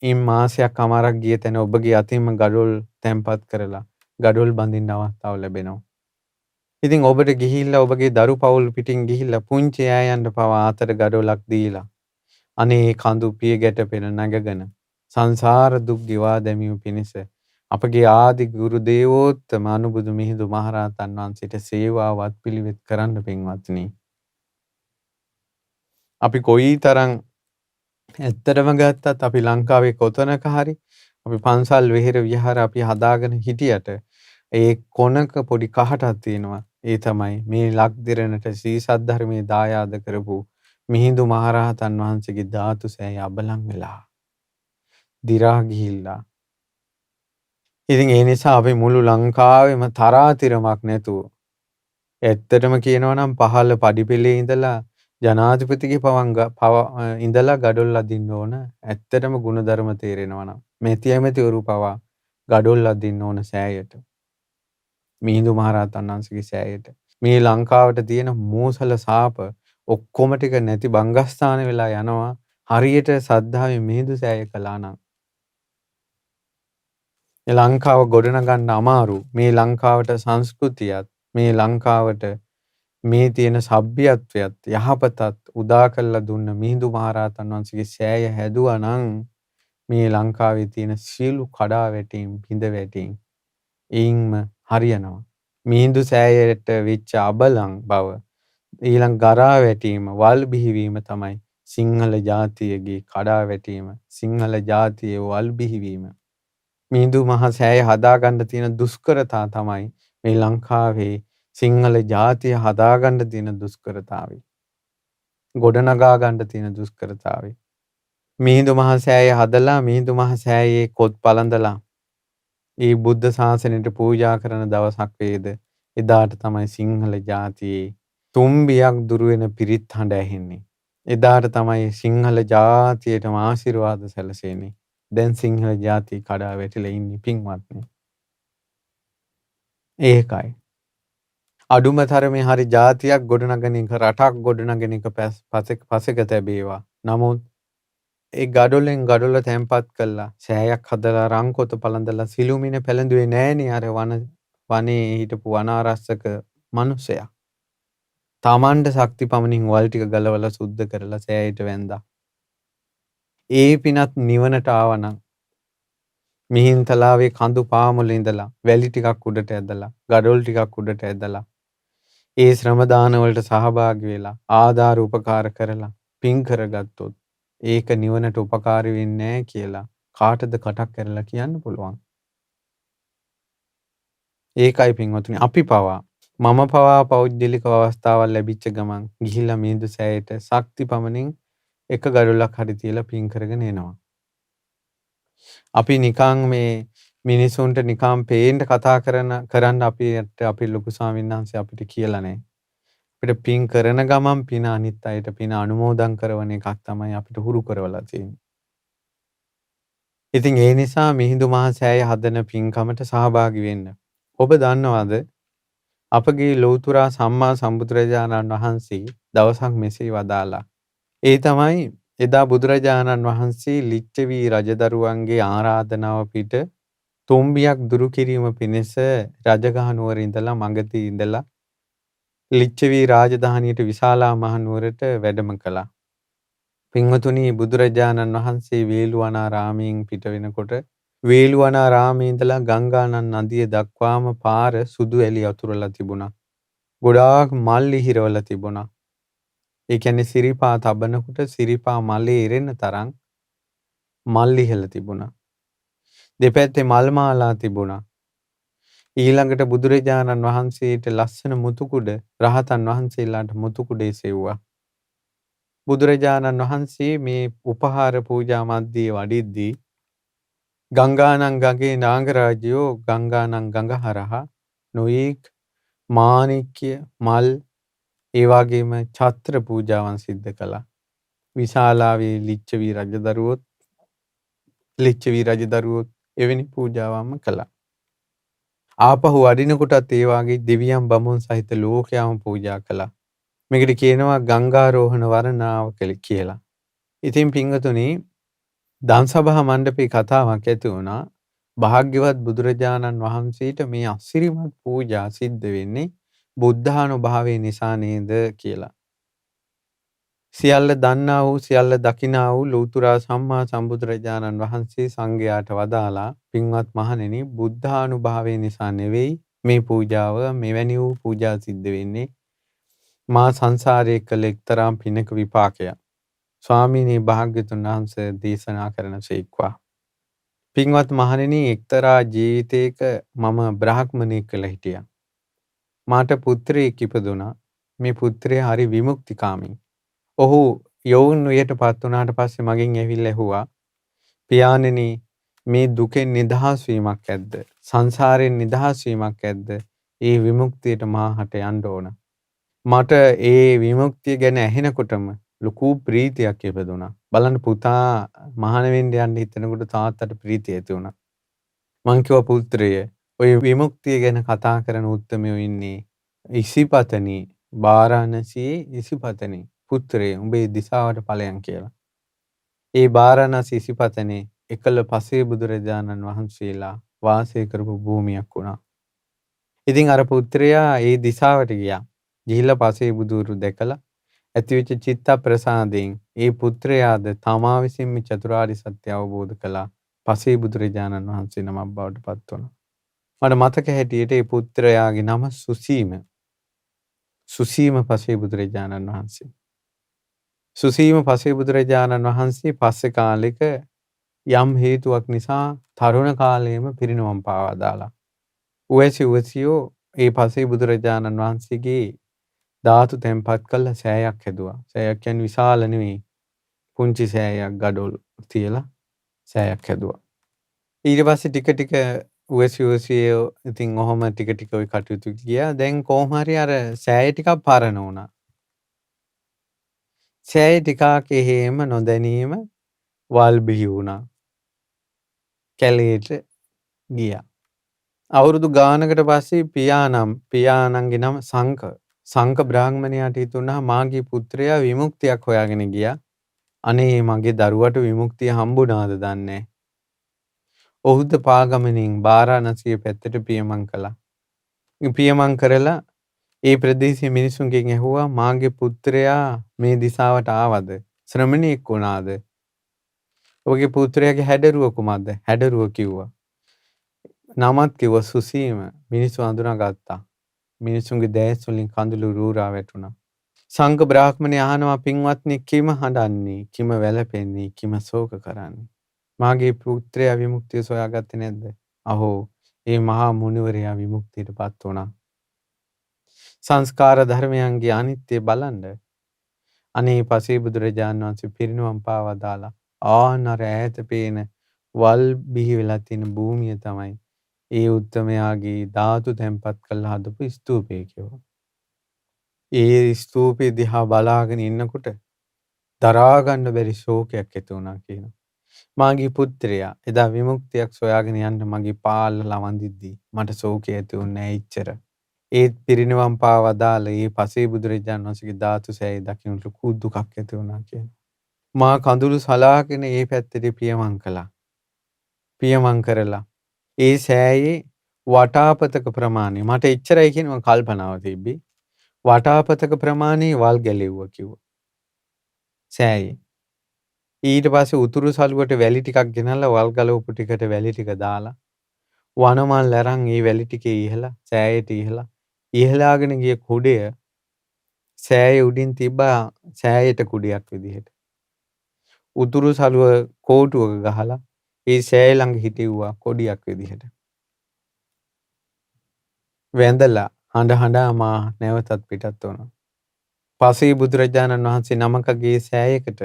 ඉන් මාසයක් අමාරක් ගිය තැන ඔබගේ අතින්ම ගඩොල් තැන්පත් කරලා ගඩොල් බඳින්න අවස්ථාව ලැබෙනවා. ඉතින් ඔබට ගිහිල්ලා ඔබගේ දරු පවුල් පිටින් ගිහිල්ලා පුංචි ඈයන්ට පවා අතට ගඩොලක් දීලා අනේ කඳු පිය ගැට පෙන නැගගෙන සංසාර දුක් ගෙවා දැමීම පිණිස අපගේ ආදි ගුරු දේවෝත්තම අනුබුදු මිහිඳු මහරහතන් වහන්සේට සේවාවත් පිළිවෙත් කරන්න පින්වත්නි. අපි කොයිතරම් ඇත්තටම ගත්තත් අපි ලංකාවේ කොතනක හරි අපි පන්සල් වෙහෙර විහාර අපි හදාගෙන හිටියට ඒ කොනක පොඩි කහටක් තියෙනවා. ඒ තමයි මේ ලක්දිරණට ශ්‍රී සද්ධර්මයේ දායාද කරපු මිහිඳු මහරහතන් වහන්සේගේ ධාතු සෑය අබලන් වෙලා දිරා ගිහිල්ලා. ඉතින් ඒ නිසා අපි මුළු ලංකාවෙම තරාතිරමක් නැතුව ඇත්තටම කියනවා නම් පහළ පඩිපෙළේ ඉඳලා ජනාධිපතිගේ ඉඳලා ගඩොල් අදින්න ඕන. ඇත්තටම ಗುಣධර්ම තේරෙනවා නම් මෙති ඇමතිවරු පවා ගඩොල් අදින්න ඕන සෑයට. මිහිඳු මහරහතන් වහන්සේගේ සෑයට. මේ ලංකාවට තියෙන මූසල සාප ඔක්කොම ටික නැති බංගස්ථාන වෙලා යනවා. හරියට සද්ධාවේ මිහිඳු සෑය කළා නම්. ලංකාව ගොඩනගන්න අමාරු. මේ ලංකාවට සංස්කෘතියත් මේ ලංකාවට මේ තියෙන සભ્યත්වයත් යහපතත් උදා කරලා දුන්න මිහිඳු මහරහතන් වහන්සේගේ සෑය හැදුවා නම් මේ ලංකාවේ තියෙන සියලු කඩාවැටීම් බිඳ වැටීම් එයින්ම හරියනවා. මිහිඳු සෑයට වෙච්ච අබලන් බව ඊළඟ ගරා වැටීම වල් බිහිවීම තමයි සිංහල ජාතියගේ කඩාවැටීම. සිංහල ජාතියේ වල් බිහිවීම. මිහිඳු මහ සෑය හදාගන්න තියෙන දුෂ්කරතා තමයි මේ ලංකාවේ සිංහල ජාතිය හදාගන්න තියෙන දුෂ්කරතාවය. ගොඩනගා ගන්න තියෙන දුෂ්කරතාවය. මිහිඳු මහ සෑය හදලා මිහිඳු මහ සෑයේ කොත් පළඳලා ඒ බුද්ධ ශාසනයට පූජා කරන දවසක් වේද එදාට තමයි සිංහල ජාතියේ තුම්බියක් දුරු වෙන පිරිත් හඬ ඇහෙන්නේ. එදාට තමයි සිංහල ජාතියටම ආශිර්වාද සැලසෙන්නේ. දැන් සිංහල ජාතිය කඩා වැටිලා ඉන්නේ පින්වත්නි. ඒකයි. අඩුම තරමේ හරි ජාතියක් ගොඩනගෙන එක රටක් ගොඩනගෙන එක පසෙක තැබේවා. නමුත් ඒ ගඩොලෙන් ගඩොල තැන්පත් කළා සෑයක් හදලා රංකොත පළඳලා සිළුමිණ පැලඳුවේ නෑනේ අර වනේ හිටපු වනාරස්සක මිනිසයා. තමන්ට ශක්ති පමණින් වල් ටික ගලවලා සුද්ධ කරලා සෑයට වැන්දා. ඒ පිනත් නිවනට ආවනම් මිහින්තලාවේ කඳු පාමුල ඉඳලා වැලි ටිකක් උඩට ඇදලා ගඩොල් ටිකක් උඩට ඇදලා ඒ ශ්‍රම දාන වලට සහභාගී වෙලා ආධාර උපකාර කරලා පින් කරගත්තොත් ඒක නිවනට උපකාරී වෙන්නේ නැහැ කියලා කාටද කටක් කරලා කියන්න පුළුවන්. ඒකයි පින්වතුනි අපි පවා මම පවා පෞද්ගලික අවස්ථාවක් ලැබිච්ච ගමන් ගිහිල්ලා මිහිඳු සෑයට ශක්ති පමණින් එක ගඩොලක් හරි තියලා පින් කරගෙන එනවා. අපි නිකන් මේ මිනිසුන්ට නිකන් පේන්න කතා කරන්න අපි ලොකු ස්වාමීන් වහන්සේ අපිට කියලා නැහැ. අපිට පින් කරන ගමන් පින අනිත් අයට පින අනුමෝදන් කරන එකක් තමයි අපිට හුරු කරවලා තියෙන්නේ. ඉතින් ඒ නිසා මිහිඳු මහ සෑය හදන පින්කමට සහභාගී වෙන්න. ඔබ දන්නවද අපගේ ලෞතුරා සම්මා සම්බුදුරජාණන් වහන්සේ දවසක් මෙසේ වදාලා. ඒ තමයි එදා බුදුරජාණන් වහන්සේ ලිච්ඡවී රජදරුවන්ගේ ආරාධනාව පිට තුම්බියක් දුරු කිරීම පිණිස රජගහ නුවර ඉඳලා මගදී ඉඳලා ලිච්ඡවී රාජධානියට විශාලා මහනුවරට වැඩම කළා. පින්වතුනි බුදුරජාණන් වහන්සේ වේළුවනාරාමයෙන් පිට වෙනකොට වේළුවනාරාමේ ඉඳලා ගංගානන් නදිය දක්වාම පාර සුදු ඇලි අතුරලා තිබුණා. ගොඩාක් මල් ඉහිරවලා තිබුණා. ඒ කියන්නේ සිරිපා තබනකොට සිරිපා මලේ ඉරෙන තරම් මල් ඉහළ තිබුණා. දෙපැත්තේ මල් මාලා තිබුණා. ඊළඟට බුදුරජාණන් වහන්සේට ලස්සන මුතුකුඩ රහතන් වහන්සේලාට මුතුකුඩේ සෙව්වා. බුදුරජාණන් වහන්සේ මේ උපහාර පූජා මැද්දේ වඩිද්දී ගංගානං ගඟේ නාගරාජයෝ ගංගානං ගඟ හරහා නොයෙක් මාණික්‍ය මල් ඒ වගේම ඡත්‍ර පූජාවන් සිද්ධ කළා. විශාලාවේ ලිච්ඡවී රජදරුවොත් එවැනි පූජාවන්ම කළා. ආපහු වඩිනකොටත් ඒ වගේ දෙවියන් බමුණු සහිත ලෝකයාම පූජා කළා. මේකට කියනවා ගංගාරෝහණ වරණාව කියලා. ඉතින් පින්වතුනි දම්සභා මණ්ඩපේ කතාවක් ඇති වුණා. භාග්‍යවත් බුදුරජාණන් වහන්සේට මේ අසිරිමත් පූජා සිද්ධ වෙන්නේ බුද්ධානුභාවය නිසා නේද කියලා. සියල්ල දන්නා වූ සියල්ල දකිනා වූ ලෞතුරා සම්මා සම්බුදුරජාණන් වහන්සේ සංඝයාට වදාලා පින්වත් මහණෙනි බුද්ධානුභාවය නිසා නෙවෙයි මේ පූජාව මෙවැනි වූ පූජා සිද්ධ වෙන්නේ මා සංසාරයේ කළ එක්තරා පිනක විපාකයක්. ස්වාමීනි භාග්‍යතුන් වහන්සේ දේශනා කරන සේක්වා. පින්වත් මහණෙනි එක්තරා ජීවිතයක මම බ්‍රාහ්මණයෙක් කියලා හිටියා. මාට පුත්‍රයෙක් ඉපදුනා. මේ පුත්‍රයා හරි විමුක්තිකාමී. ඔහු යෝන් වියටපත් වුණාට පස්සේ මගෙන් ඇවිල්ලා ඇහුවා පියාණෙනි මේ දුකෙන් නිදහස් වීමක් ඇද්ද? සංසාරයෙන් නිදහස් වීමක් ඇද්ද? ඒ විමුක්තියට මාහට යන්න ඕන. මට ඒ විමුක්තිය ගැන ඇහෙනකොටම ලොකු ප්‍රීතියක් ඉපදුණා. බලන්න පුතා මහාන වෙන්න යන්න හිතනකොට තාත්තට ප්‍රීතිය ඇති වුණා. මං කිව්වා පුත්‍රය ඔය විමුක්තිය ගැන කතා කරන උත්තමයෝ ඉන්නේ ඉසිපතනි වාරාණසියේ ඉසිපතනි පුත්‍රය උඹේ දිසාවට ඵලයන් කියලා. ඒ වාරාණසී ඉසිපතනේ එකල පසේ බුදුරජාණන් වහන්සේලා වාසය කරපු භූමියක් වුණා. ඉතින් අර පුත්‍රයා ඒ දිසාවට ගියා. ගිහිල්ලා පසේ බුදුරු දැකලා ඇතිවෙච්ච චිත්ත ප්‍රසාදයෙන් ඒ පුත්‍රයාද තමා විසින්ම චතුරාර්ය සත්‍ය අවබෝධ කළා. පසේ බුදුරජාණන් වහන්සේ නමක් බවට පත් වුණා. මට මතක හැටියට ඒ පුත්‍රයාගේ නම සුසීම. සුසීම පසේ බුදුරජාණන් වහන්සේ. සුසීම පසේ බුදුරජාණන් වහන්සේ පස්සේ කාලෙක යම් හේතුවක් නිසා තරුණ කාලයේම පිරිනවම් පාවා දාලා. උවැසියෝ ඒ පසේ බුදුරජාණන් වහන්සේගේ ධාතු තැන්පත් කළා සෑයක් හැදුවා. සෑයක් කියන්නේ විශාල නෙවෙයි. පුංචි සෑයක් ගඩොල් තියලා සෑයක් හැදුවා. ඊට පස්සේ ටික ටික උවැසියෝ ඉතින් ඔහොම ටික ටික ওই කටයුතු ගියා. දැන් කොහොම හරි අර සෑය ටිකක් පරණ වුණා. සෑය ටිකක් එහෙම නොදැනීම වල් බිහි වුණා. කැලේට ගියා. අවුරුදු ගානකට පස්සේ පියාණන්ගේ නම සංක බ්‍රාහ්මණයාට හිතුණා මාගේ පුත්‍රයා විමුක්තියක් හොයාගෙන ගියා. අනේ මගේ දරුවට විමුක්තිය හම්බුණාද දන්නේ. ඔහුද පාගමනින් වාරාණසිය පැත්තට පියමන් කළා. පියමන් කරලා ඒ ප්‍රදේශයේ මිනිසුන්ගෙන් ඇහුවා මාගේ පුත්‍රයා මේ දිසාවට ආවද? ශ්‍රමණෙක් වුණාද? ඔබගේ පුත්‍රයාගේ හැඩරුව කුමක්ද? හැඩරුව කිව්වා. නමත් කිව්වා සුසීම. මිනිස්සු අඳුනාගත්තා. මිනිසුන්ගේ දැස් වලින් කඳුළු රූරා වැටුණා. සංඝ බ්‍රාහ්මණය අහනවා පින්වත්නි කිම හඬන්නේ? කිම වැළපෙන්නේ? කිම ශෝක කරන්නේ? මාගේ පුත්‍රයා විමුක්තිය සොයාගත්තේ නැද්ද? අහෝ ඒ මහා මුනිවරයා විමුක්තියටපත් වුණා. සංස්කාර ධර්මයන්ගේ අනිත්‍ය බලන්න. අනේ පසේ බුදුරජාණන් වහන්සේ පිරිනුවම් පාවා දාලා ආනර ඈත පේන වල් බිහි වෙලා තියෙන භූමිය තමයි ඒ උත්තමයාගේ ධාතු තැන්පත් කරලා හදපු ස්තූපය කියනවා. ඒ ස්තූපය දිහා බලාගෙන ඉන්නකොට දරා ගන්න බැරි ශෝකයක් ඇති වුණා කියනවා. මාගේ පුත්‍රයා එදා විමුක්තියක් සොයාගෙන යන්න මගේ පාල්ලා වඳිද්දී මට ශෝකය ඇති වුණේ නැහැ ඉච්චර. ඒත් පිරිනිවන් පාවා දාලා ඒ පසේ බුදුරජාණන් වහන්සේගේ ධාතු සෑය දකින්න ලොකු දුකක් ඇති වුණා කියනවා. මා කඳුළු සලාගෙන ඒ පැත්තට පියමන් කළා. පියමන් කරලා ඒ සෑයේ වටාපතක ප්‍රමාණය මට එච්චරයි කියන මම කල්පනාව තිබ්බේ. වටාපතක ප්‍රමාණය වල් ගැලෙව්වා කිව්වා. සෑයේ. ඊට පස්සේ උතුරු සළුවට වැලි ටිකක් ගෙනල්ලා වල් ගලවපු ටිකට වැලි ටික දාලා වනමල් අරන් ඒ වැලි ටිකේ ඉහලා සෑයට ඉහලාගෙන ගිය කුඩය සෑයේ උඩින් තිබ්බා සෑයට කුඩයක් විදිහට. උතුරු සළුව කෝටුවක ගහලා ඒ සෑය ළඟ හිටෙව්වා කොඩියක් විදිහට. වැඳලා හඬ මා නැවතත් පිටත් වුණා. පසේ බුදුරජාණන් වහන්සේ නමකගේ සෑයකට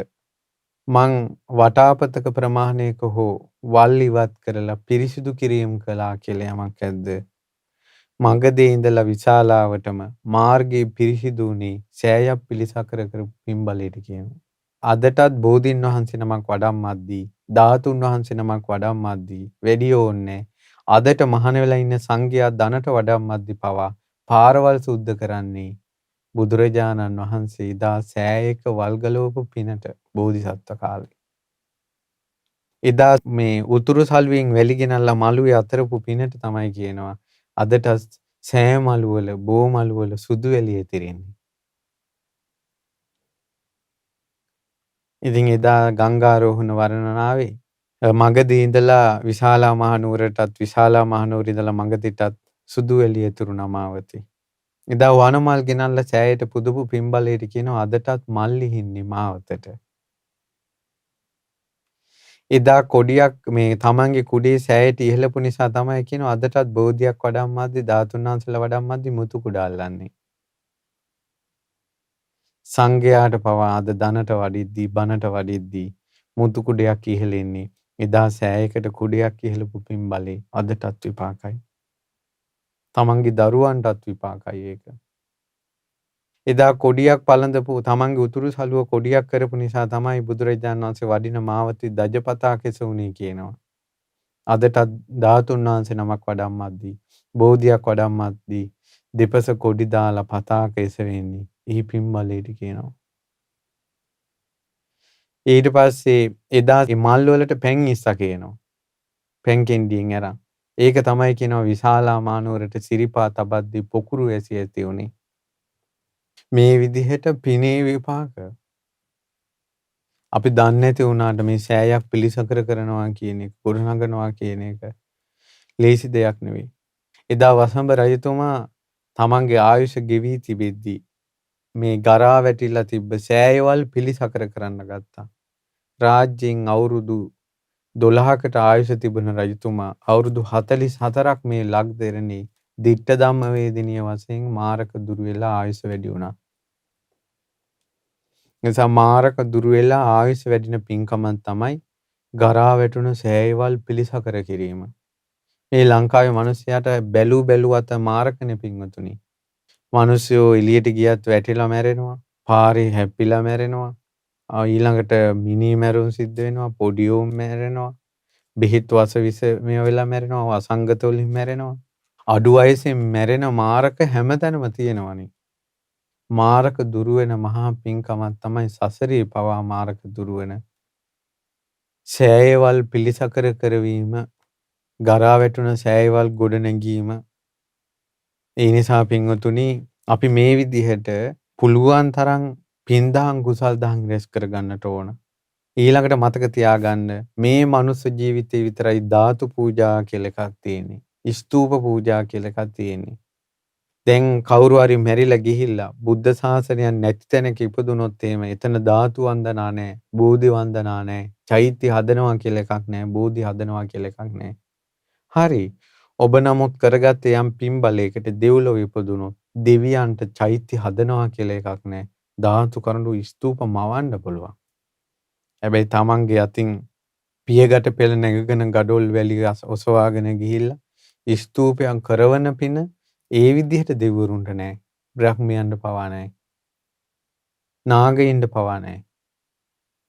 මං වටාපතක ප්‍රමාණයක හෝ වල් ඉවත් කරලා පිරිසිදු කිරීම කළා කියලා යමක් ඇද්ද? මගදී ඉඳලා විශාලාවටම මාර්ගයේ පිරිසිදු වුණේ සෑයක් පිළිසකර කරපු පින්බලයට කියනවා. අදටත් බෝධීන් වහන්සේ නමක් වඩම්මද්දී ධාතුන් වහන්සේ නමක් වඩම්මද්දී වැඩි ඕන්නේ අදට මහාන වෙලා ඉන්න සංඝයා ධනට වඩම්මද්දී පවා පාරවල් සුද්ධ කරන්නේ බුදුරජාණන් වහන්සේ එදා සෑයක වල්ගලවපු පිනට බෝධිසත්ව කාලේ. එදා මේ උතුරු සල්වියෙන් වැලි ගෙනල්ලා මළුවේ අතරපු පිනට තමයි කියනවා අදට සෑ මළුවල බෝ මළුවල සුදු වැලි ඇතිරෙන්නේ. ඉතින් එදා ගංගාරෝහණ වර්ණනාවේ මගදී ඉඳලා විශාලා මහනුවරටත් විශාලා මහනුවර ඉඳලා මගදිටත් සුදු එළිය තුරු නමාවති. එදා වනමල් ගෙනල්ලා සෑයට පුදපු පින්බලයට කියනවා අදටත් මල්ලි හින්නේ මාවතට. එදා කොඩියක් මේ තමන්ගේ කුඩේ සෑයට ඉහළපු නිසා තමයි කියනවා අදටත් බෝධියක් වඩම්මද්දි ධාතුන් වහන්සේලා වඩම්මද්දි මුතු කුඩ අල්ලන්නේ. සංඝයාට පවා අද ධනට වඩිද්දී බනට වඩිද්දී මුතු කුඩයක් ඉහළෙන්නේ. එදා සෑයකට කුඩයක් ඉහළපු පින්බලේ අදටත් විපාකයි. තමන්ගේ දරුවන්ටත් විපාකයි ඒක. එදා කොඩියක් පළඳපු තමන්ගේ උතුරු සළුව කොඩියක් කරපු නිසා තමයි බුදුරජාණන් වහන්සේ වඩින මාවතී දජපතා කෙසුනේ කියනවා. අදටත් ධාතුන් වහන්සේ නමක් වඩම්මද්දී බෝධියක් වඩම්මද්දී දෙපස කොඩි දාලා පතාක එසවෙන්නේ එහි පින්බලයට කියනවා. ඊට පස්සේ එදා මල් වලට පැන් ඉස්සා කියනවා. පැන් කෙන්ඩියෙන් අරන්. ඒක තමයි කියනවා විශාලා මානුවරට සිරිපා තබද්දී පොකුරු ඇසි ඇති උනේ. මේ විදිහට පිනේ විපාක අපි දන්නේ නැති වුණාට මේ සෑයක් පිළිසකර කරනවා කියන එක ගොඩනගනවා කියන එක ලේසි දෙයක් නෙවෙයි. එදා වසඹ රජතුමා තමන්ගේ ආයුෂ ගෙවී තිබෙද්දී මේ ගරා වැටිලා තිබ්බ සෑයවල් පිළිසකර කරන්න ගත්තා. රාජ්‍යයෙන් අවුරුදු 12කට ආයුෂ තිබුණ රජතුමා අවුරුදු 44ක් මේ ලක්දෙරණේ දිට්ඨ ධම්ම වේදිනිය වශයෙන් මාරක දුරු වෙලා ආයුෂ වැඩි වුණා. නිසා මාරක දුරු වෙලා ආයුෂ වැඩින පින්කම තමයි ගරා වැටුණු සෑයවල් පිළිසකර කිරීම. මේ ලංකාවේ මිනිස්සයාට බැලු අත මාරකනේ පින්වතුනි. මිනිස්සුયો එළියට ගියත් වැටිලා මැරෙනවා. පාරේ හැප්පිලා මැරෙනවා. ඊළඟට මිනි මැරුම් සිද්ධ වෙනවා. පොඩියෝ මැරෙනවා. බෙහෙත් වස විස මේ වෙලා මැරෙනවා. අසංගත වලින් මැරෙනවා. අඩු වයසෙන් මැරෙන මාරක හැමතැනම තියෙනවනේ. මාරක දුරු වෙන මහා පින්කමක් තමයි සසරේ පවා මාරක දුරු වෙන සෑයවල් පිළිසකර කරවීම, ගරා වැටුණ සෑයවල් ගොඩ නැගීම. ඒ නිසා පින්වතුනි අපි මේ විදිහට පුළුවන් තරම් පින්දහම් කුසල් දහම් රැස් කරගන්නට ඕන. ඊළඟට මතක තියාගන්න මේ මනුස්ස ජීවිතේ විතරයි ධාතු පූජා කියලා එකක් තියෙන්නේ. ස්තූප පූජා කියලා එකක් තියෙන්නේ. දැන් කවුරු හරි මැරිලා ගිහිල්ලා බුද්ධ ශාසනයක් නැති තැනක ඉපදුනොත් එහෙම එතන ධාතු වන්දනා නැහැ, බෝධි වන්දනා නැහැ, චෛත්‍ය හදනවා කියලා එකක් නැහැ, බෝධි හදනවා කියලා එකක් නැහැ. හරි. ඔබ නමුත් කරගත්ත යම් පින්බලයකට දෙව්ලොව ඉපදුනොත් දෙවියන්ට චෛත්‍ය හදනවා කියලා එකක් නැහැ. ධාතු කරඬු ස්තූප මවන්න පුළුවන්. හැබැයි තමන්ගේ අතින් පියගට පෙළ නැගගෙන ගඩොල් වැලි ඔසවාගෙන ගිහිල්ලා ස්තූපයන් කරවන පින ඒ විදිහට දෙවිවරුන්ට නැහැ. බ්‍රහ්මයන්ට පවා නැහැ. නාගයින්ට පවා නැහැ.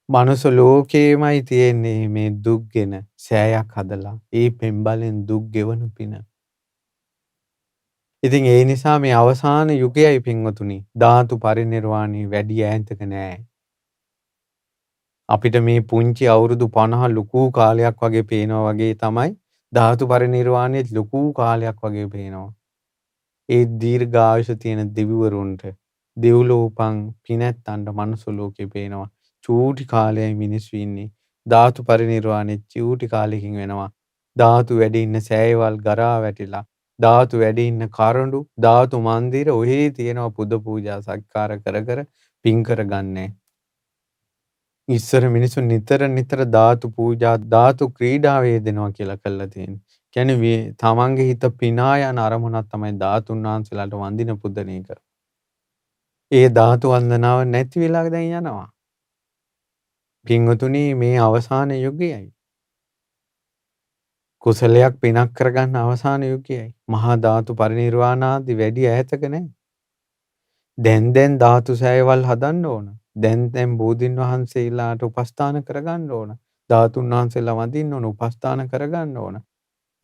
මනුස්ස ලෝකේමයි තියෙන්නේ මේ දුක්ගෙන සෑයක් හදලා ඒ පෙම්බලෙන් දුක් ගෙවන පින. ඉතින් ඒ නිසා මේ අවසාන යුගයයි පින්වතුනි ධාතු පරිනිර්වාණය වැඩි ඈතක නෑ. අපිට මේ පුංචි අවුරුදු 50 ලොකු කාලයක් වගේ පේනවා වගේ තමයි ධාතු පරිනිර්වාණය ලොකු කාලයක් වගේ පේනවා. ඒ දීර්ඝායුෂ තියෙන දෙවිවරුන්ට දෙව්ලෝපං පිනැත්තන්ට මනුස්ස ලෝකේ පේනවා. චූටි කාලයයි මිනිස්සු ඉන්නේ. ධාතු පරිනිර්වාණය චූටි කාලෙකින් වෙනවා. ධාතු වැඩි ඉන්න සෑයවල් ගරා වැටිලා ධාතු වැඩි ඉන්න කරඬු ධාතු මන්දිර ඔහේ තියෙනවා පුද පූජා සත්කාර කර පින් කරගන්නේ. ඉස්සර මිනිස්සු නිතර ධාතු පූජා ධාතු ක්‍රීඩා වේදෙනවා කියලා කළා තියෙනවා. කියන්නේ තමන්ගේ හිත පිනා යන අරමුණක් තමයි ධාතුන් වහන්සේලාට වඳින පුදන එක. ඒ ධාතු වන්දනාව නැති වෙලා දැන් යනවා. පින්වතුනි මේ අවසාන යුගයයි. කුසලයක් පිනක් කරගන්න අවසාන යුගයයි. මහා ධාතු පරිනිර්වාණාදී වැඩි ඈතක නැහැ. දැන් ධාතු සෑයවල් හදන්න ඕන. දැන් බෝධින් වහන්සේලාට උපස්ථාන කරගන්න ඕන. ධාතුන් වහන්සේලා වඳින්න ඕන, උපස්ථාන කරගන්න ඕන.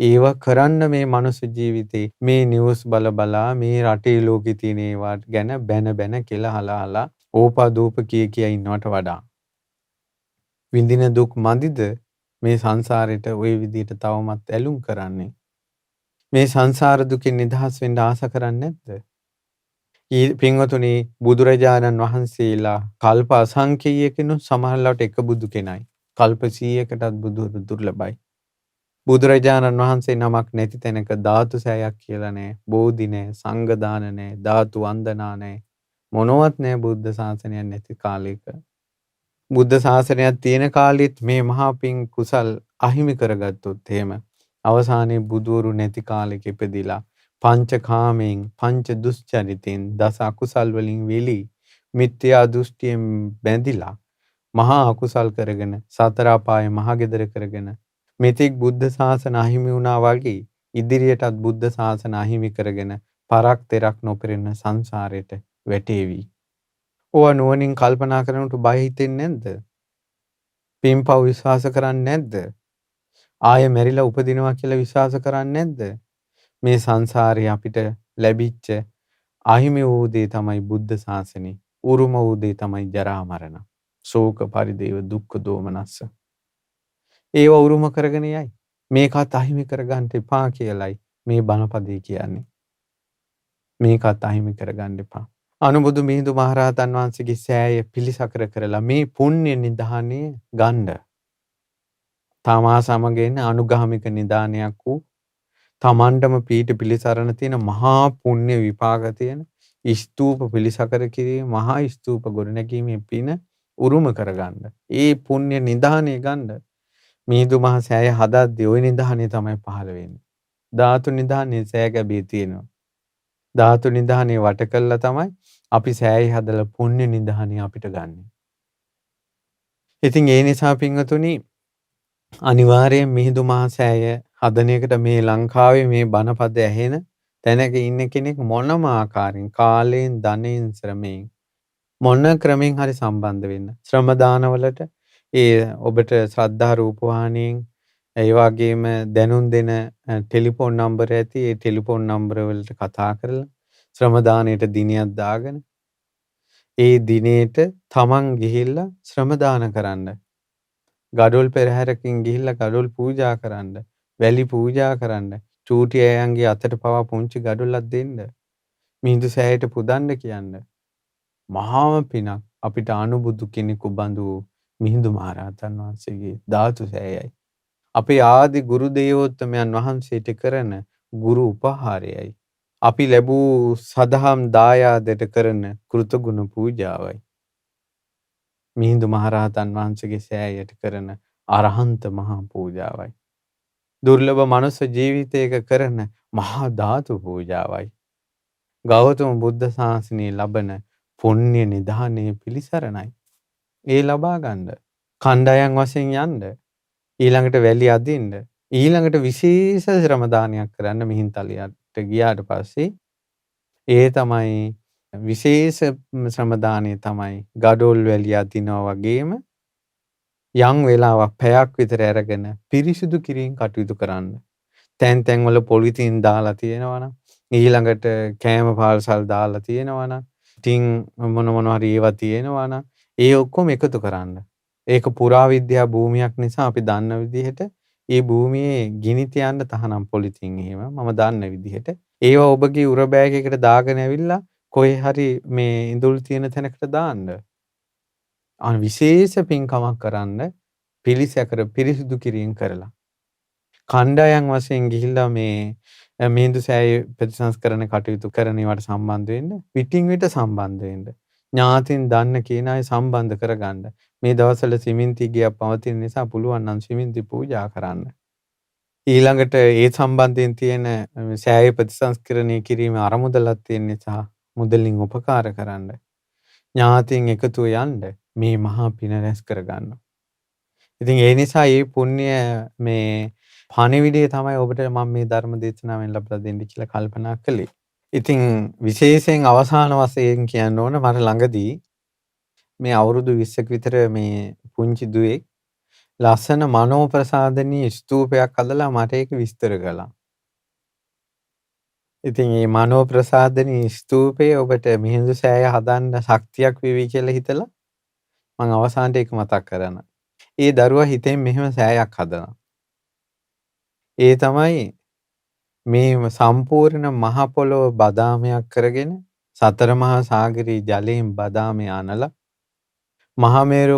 ඒව කරන්න මේ මනුස්ස ජීවිතේ මේ නිවුස් බලා මේ රටේ ලෝකේ තියෙන ඒවාට ගැන බැන කියලා හලා ඕපාදූප කිය ඉන්නවට වඩා විඳින දුක් මදිද මේ සංසාරෙට ওই විදිහට තවමත් ඇලුම් කරන්නේ. මේ සංසාර දුකෙන් නිදහස් වෙන්න ආස කරන්නේ නැද්ද? පින්වතුනි බුදුරජාණන් වහන්සේලා කල්ප අසංඛ්‍යයකිනුත් සමහරවිට එක බුදු කෙනයි. කල්ප 100කටත් බුදුවරු දුර්ලභයි. බුදුරජාණන් වහන්සේ නමක් නැති තැනක ධාතු සෑයක් කියලා නෑ. බෝධි නෑ, සංඝ දාන නෑ, ධාතු වන්දනා නෑ. මොනවත් නෑ බුද්ධ ශාසනයක් නැති කාලයක. බුද්ධ ශාසනයක් තියෙන කාලෙත් මේ මහා පිං කුසල් අහිමි කරගත්තොත් එහෙම අවසානයේ බුදුවරු නැති කාලෙක ඉපදිලා පංචකාමයෙන් පංච දුස්චරිතෙන් දස අකුසල් වලින් වෙලී මිත්‍යා දෘෂ්ටියෙන් බැඳිලා මහා අකුසල් කරගෙන සතර අපායේ මහගෙදර කරගෙන මෙතෙක් බුද්ධ ශාසන අහිමි වුණා වගේ ඉදිරියටත් බුද්ධ ශාසන අහිමි කරගෙන පරක් තෙරක් නොපෙරෙන සංසාරයට වැටේවි. ඕවා නුවණින් කල්පනා කරනකොට බය හිතෙන්නේ නැද්ද? පින්පව් විශ්වාස කරන්නේ නැද්ද? ආයෙ මැරිලා උපදිනවා කියලා විශ්වාස කරන්නේ නැද්ද? මේ සංසාරේ අපිට ලැබිච්ච අහිමි වූ දේ තමයි බුද්ධ ශාසනය. උරුම වූ දේ තමයි ජරා මරණ. ශෝක පරිදේව දුක්ඛ දෝමනස්ස. ඒව උරුම කරගෙන යයි. මේකත් අහිමි කරගන්න එපා කියලයි මේ බණපදේ කියන්නේ. මේකත් අහිමි කරගන්න එපා. අනුබුදු මිහිඳු මහරහතන් වහන්සේගේ සෑය පිළිසකර කරලා මේ පුණ්‍ය නිධානය ගන්න. තමා සමග එන අනුගාමික නිධානයක් වූ තමන්ටම පීඨ පිළිසරණ තියෙන මහා පුණ්‍ය විපාක තියෙන ස්තූප පිළිසකර කිරීම මහා ස්තූප ගොඩනැගීමේ පින උරුම කරගන්න. ඒ පුණ්‍ය නිධානය ගන්න. මිහිඳු මහ සෑය හදද්දී ওই නිධානය තමයි පහළ වෙන්නේ. ධාතු නිධානයේ සෑය ගැබේ තියෙනවා. ධාතු නිධානයේ වට කළා තමයි අපි සෑය හදලා පුණ්‍ය නිධානය අපිට ගන්න. ඉතින් ඒ නිසා පින්වතුනි අනිවාර්යයෙන් මිහිඳු මහ සෑය හදන එකට මේ ලංකාවේ මේ බණපද ඇහෙන තැනක ඉන්න කෙනෙක් මොනම ආකාරයෙන් කාලයෙන් ධනෙන් ශ්‍රමයෙන් මොන ක්‍රමෙන් හරි සම්බන්ධ වෙන්න. ශ්‍රම දානවලට ඒ ඔබට ශ්‍රද්ධා රූපවාහිනියෙන් ඒ වගේම දැනුම් දෙන ටෙලිෆෝන් නම්බර ඇති ඒ ටෙලිෆෝන් නම්බර වලට කතා කරලා ශ්‍රම දානයට දිනයක් දාගෙන ඒ දිනේට තමන් ගිහිල්ලා ශ්‍රම දාන කරන්න. ගඩොල් පෙරහැරකින් ගිහිල්ලා ගඩොල් පූජා කරන්න. වැලි පූජා කරන්න. චූටි අයන්ගේ අතට පවා පුංචි ගඩොල්ලක් දෙන්න. මිහිඳු සෑයට පුදන්න කියන්න. මහාම පිනක් අපිට අනුබුදු කෙනෙකු බඳු මිහිඳු මහරහතන් වහන්සේගේ ධාතු සෑයයි. අපේ ආදි ගුරු දේවෝත්තමයන් වහන්සේට කරන ගුරු උපහාරයයි. අපි ලැබූ සදහම් දායාදයට කරන කෘතගුණ පූජාවයි. මිහිඳු මහරහතන් වහන්සේගේ සෑයට කරන අරහන්ත මහා පූජාවයි. දුර්ලභ මනුස්ස ජීවිතයක කරන මහා ධාතු පූජාවයි. ගෞතම බුද්ධ ශාසනයේ ලබන පුණ්‍ය නිධානයේ පිළිසරණයි. ඒ ලබා ගන්න. කණ්ඩායම් වශයෙන් යන්න. ඊළඟට වැලි අදින්න. ඊළඟට විශේෂ ශ්‍රම දානයක් කරන්න මිහින්තලියට ගියාට පස්සේ ඒ තමයි විශේෂ ශ්‍රම දානය තමයි ගඩොල් වැලි අදිනවා වගේම යම් වෙලාවක් පැයක් විතර අරගෙන පිරිසිදු කිරීම කටයුතු කරන්න. තැන් තැන් වල පොලිතින් දාලා තියෙනවා නම් ඊළඟට කෑම පාර්සල් දාලා තියෙනවා නම් ඉතින් මොන හරි ඒවා තියෙනවා නම් ඒ ඔක්කොම එකතු කරන්න. ඒක පුරාවිද්‍යා භූමියක් නිසා අපි දන්න විදිහට ඒ භූමියේ ගිනි තියන්න තහනම් පොලිතින් එහෙම මම දන්න විදිහට ඒවා ඔබගේ උර බෑග් එකට දාගෙන ඇවිල්ලා කොහේ හරි මේ ඉඳුල් තියෙන තැනකට දාන්න. විශේෂ පින්කමක් කරන්න පිළිසකර පිරිසිදු කිරීම කරලා. කණ්ඩායම් වශයෙන් ගිහිල්ලා මේ මිහිඳු සෑය ප්‍රතිසංස්කරණ කටයුතු කරන ඒවාට සම්බන්ධ වෙන්න පිටින් විට සම්බන්ධ වෙන්න. ඥාතින් දන්න කියන අය සම්බන්ධ කරගන්න. මේ දවස්වල සිමෙන්ති ගියක් පවතින නිසා පුළුවන් නම් සිමෙන්ති පූජා කරන්න. ඊළඟට ඒ සම්බන්ධයෙන් තියෙන සෑය ප්‍රතිසංස්කරණය කිරීමේ අරමුදලක් තියෙන නිසා මුදලින් උපකාර කරන්න. ඥාතින් එකතුව යන්න මේ මහා පින රැස් කරගන්න. ඉතින් ඒ නිසා මේ පුණ්‍ය මේ පණිවිඩය තමයි ඔබට මම මේ ධර්ම දේශනාවෙන් ලබා දෙන්න කියලා කල්පනා කළේ. ඉතින් විශේෂයෙන් අවසාන වශයෙන් කියන්න ඕන මට ළඟදී මේ අවුරුදු 20ක විතර මේ පුංචි දුවෙක් ලස්සන මනෝ ප්‍රසාදනීය ස්තූපයක් හදලා මට ඒක විස්තර කළා. ඉතින් මේ මනෝ ප්‍රසාදනීය ස්තූපේ ඔබට මිහිඳු සෑය හදන්න ශක්තියක් වෙවි කියලා හිතලා මම අවසානට ඒක මතක් කරනවා. ඒ දරුවා හිතෙන් මෙහෙම සෑයක් හදනවා. ඒ තමයි මේ සම්පූර්ණ මහ පොළොව බදාමයක් කරගෙන සතර මහා සාගරයේ ජලයෙන් බදාමේ අනලා මහමේරු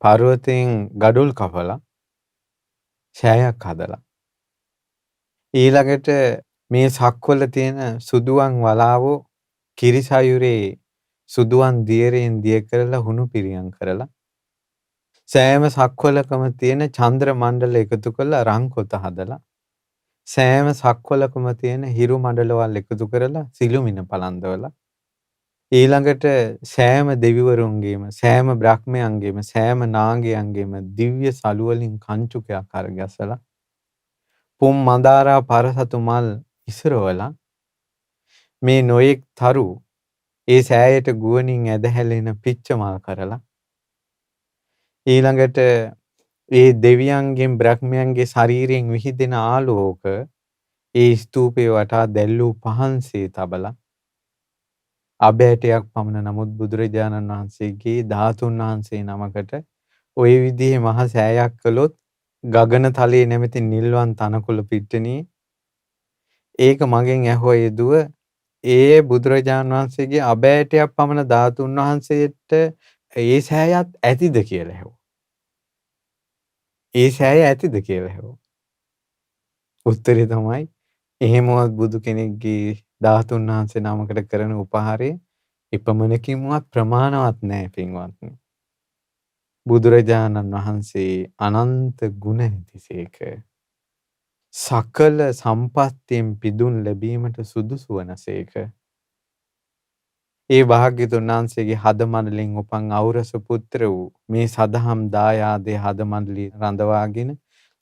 පර්වතයෙන් ගඩොල් කපලා සෑයක් හදලා ඊළඟට මේ සක්වල තියෙන සුදුවන් වලාවෝ කිරිසයුරේ සුදුවන් දියරෙන් දිය කරලා හුණු පිරියම් කරලා සෑම සක්වලකම තියෙන චන්ද්‍ර මණ්ඩල එකතු කරලා රංකොත හදලා සෑම සක්වලකම තියෙන හිරු මණ්ඩලවල් එකතු කරලා සිළුමිණ පලන්දවලා ඊළඟට සෑම දෙවිවරුන්ගේම සෑම බ්‍රහ්මයන්ගේම සෑම නාගයන්ගේම දිව්‍ය සලු වලින් කංචුකයක් අරගැසලා පුම් මඳාරා පරසතු මල් ඉසරවලා මේ නොයෙක් තරු ඒ සෑයට ගුවනින් ඇදහැලෙන පිච්ච මල් කරලා ඊළඟට ඒ දෙවියන්ගෙන් බ්‍රහ්මයන්ගේ ශරීරයෙන් විහිදෙන ආලෝක ඒ ස්තූපේ වටා දැල්වූ පහන්සේ තබලා අබෑටයක් පමණ නමුත් බුදුරජාණන් වහන්සේගේ ධාතුන් වහන්සේ නමකට ওই විදිහේ මහ සෑයක් කළොත් ගගන තලයේ නැමැති නිල්වන් තනකොළ පිට්ටනියේ ඒක මගෙන් ඇහුවා යෙදුව ඒ බුදුරජාණන් වහන්සේගේ අබෑටයක් පමණ ධාතුන් වහන්සේට ඒ සෑයත් ඇතිද කියලා ඇහුවා. ඒ සෑය ඇතිද කියලා ඇහුවා. උත්තරේ තමයි එහෙමවත් බුදු කෙනෙක්ගේ ධාතුන් වහන්සේ නමකට කරන උපහාරය එපමණකින්වත් ප්‍රමාණවත් නැහැ පින්වත්නි. බුදුරජාණන් වහන්සේ අනන්ත ගුණ ඇතිසේක. සකල සම්පත්තියෙන් පිදුම් ලැබීමට සුදුසු වනසේක. ඒ භාග්‍යතුන් වහන්සේගේ හදමණ්ඩලෙන් උපන් ඖරස පුත්‍ර වූ මේ සදහම් දායාදේ හදමණ්ඩලිය රඳවාගෙන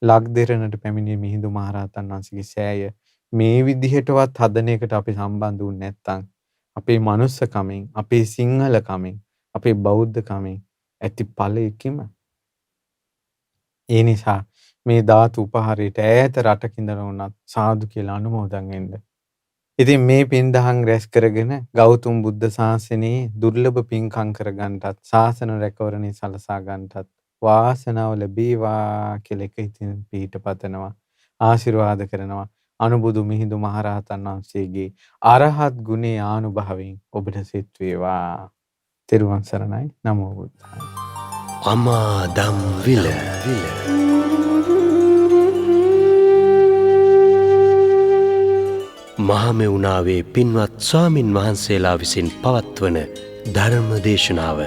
ලක්දෙරණට පැමිණි මිහිඳු මහරහතන් වහන්සේගේ සෑය මේ විදිහටවත් හදන එකට අපි සම්බන්ධ වුනේ නැත්නම් අපේ මනුස්සකමෙන් අපේ සිංහලකමෙන් අපේ බෞද්ධකමෙන් ඇති ඵලයකින්ම ඒ නිසා මේ ධාතු උපහාරයට ඈත රටක ඉඳලා වුණත් සාදු කියලා අනුමෝදන් වෙන්න. ඉතින් මේ පින්දහම් රැස් කරගෙන ගෞතම බුද්ධ ශාසනයේ දුර්ලභ පින්කම් කරගන්නටත් ශාසන රැකවරණේ සලසා ගන්නටත් වාසනාව ලැබේවා කියලා එක හිතින් පිහිට පතනවා ආශිර්වාද කරනවා. අනුබුදු මිහිඳු මහරහතන් වහන්සේගේ අරහත් ගුණේ ආනුභවයෙන් ඔබට සිත් වේවා. තෙරුවන් සරණයි. නමෝ බුද්ධාය. අමා දම් විල මහමෙවුනාවේ පින්වත් ස්වාමින් වහන්සේලා විසින් පවත්වන ධර්ම දේශනාව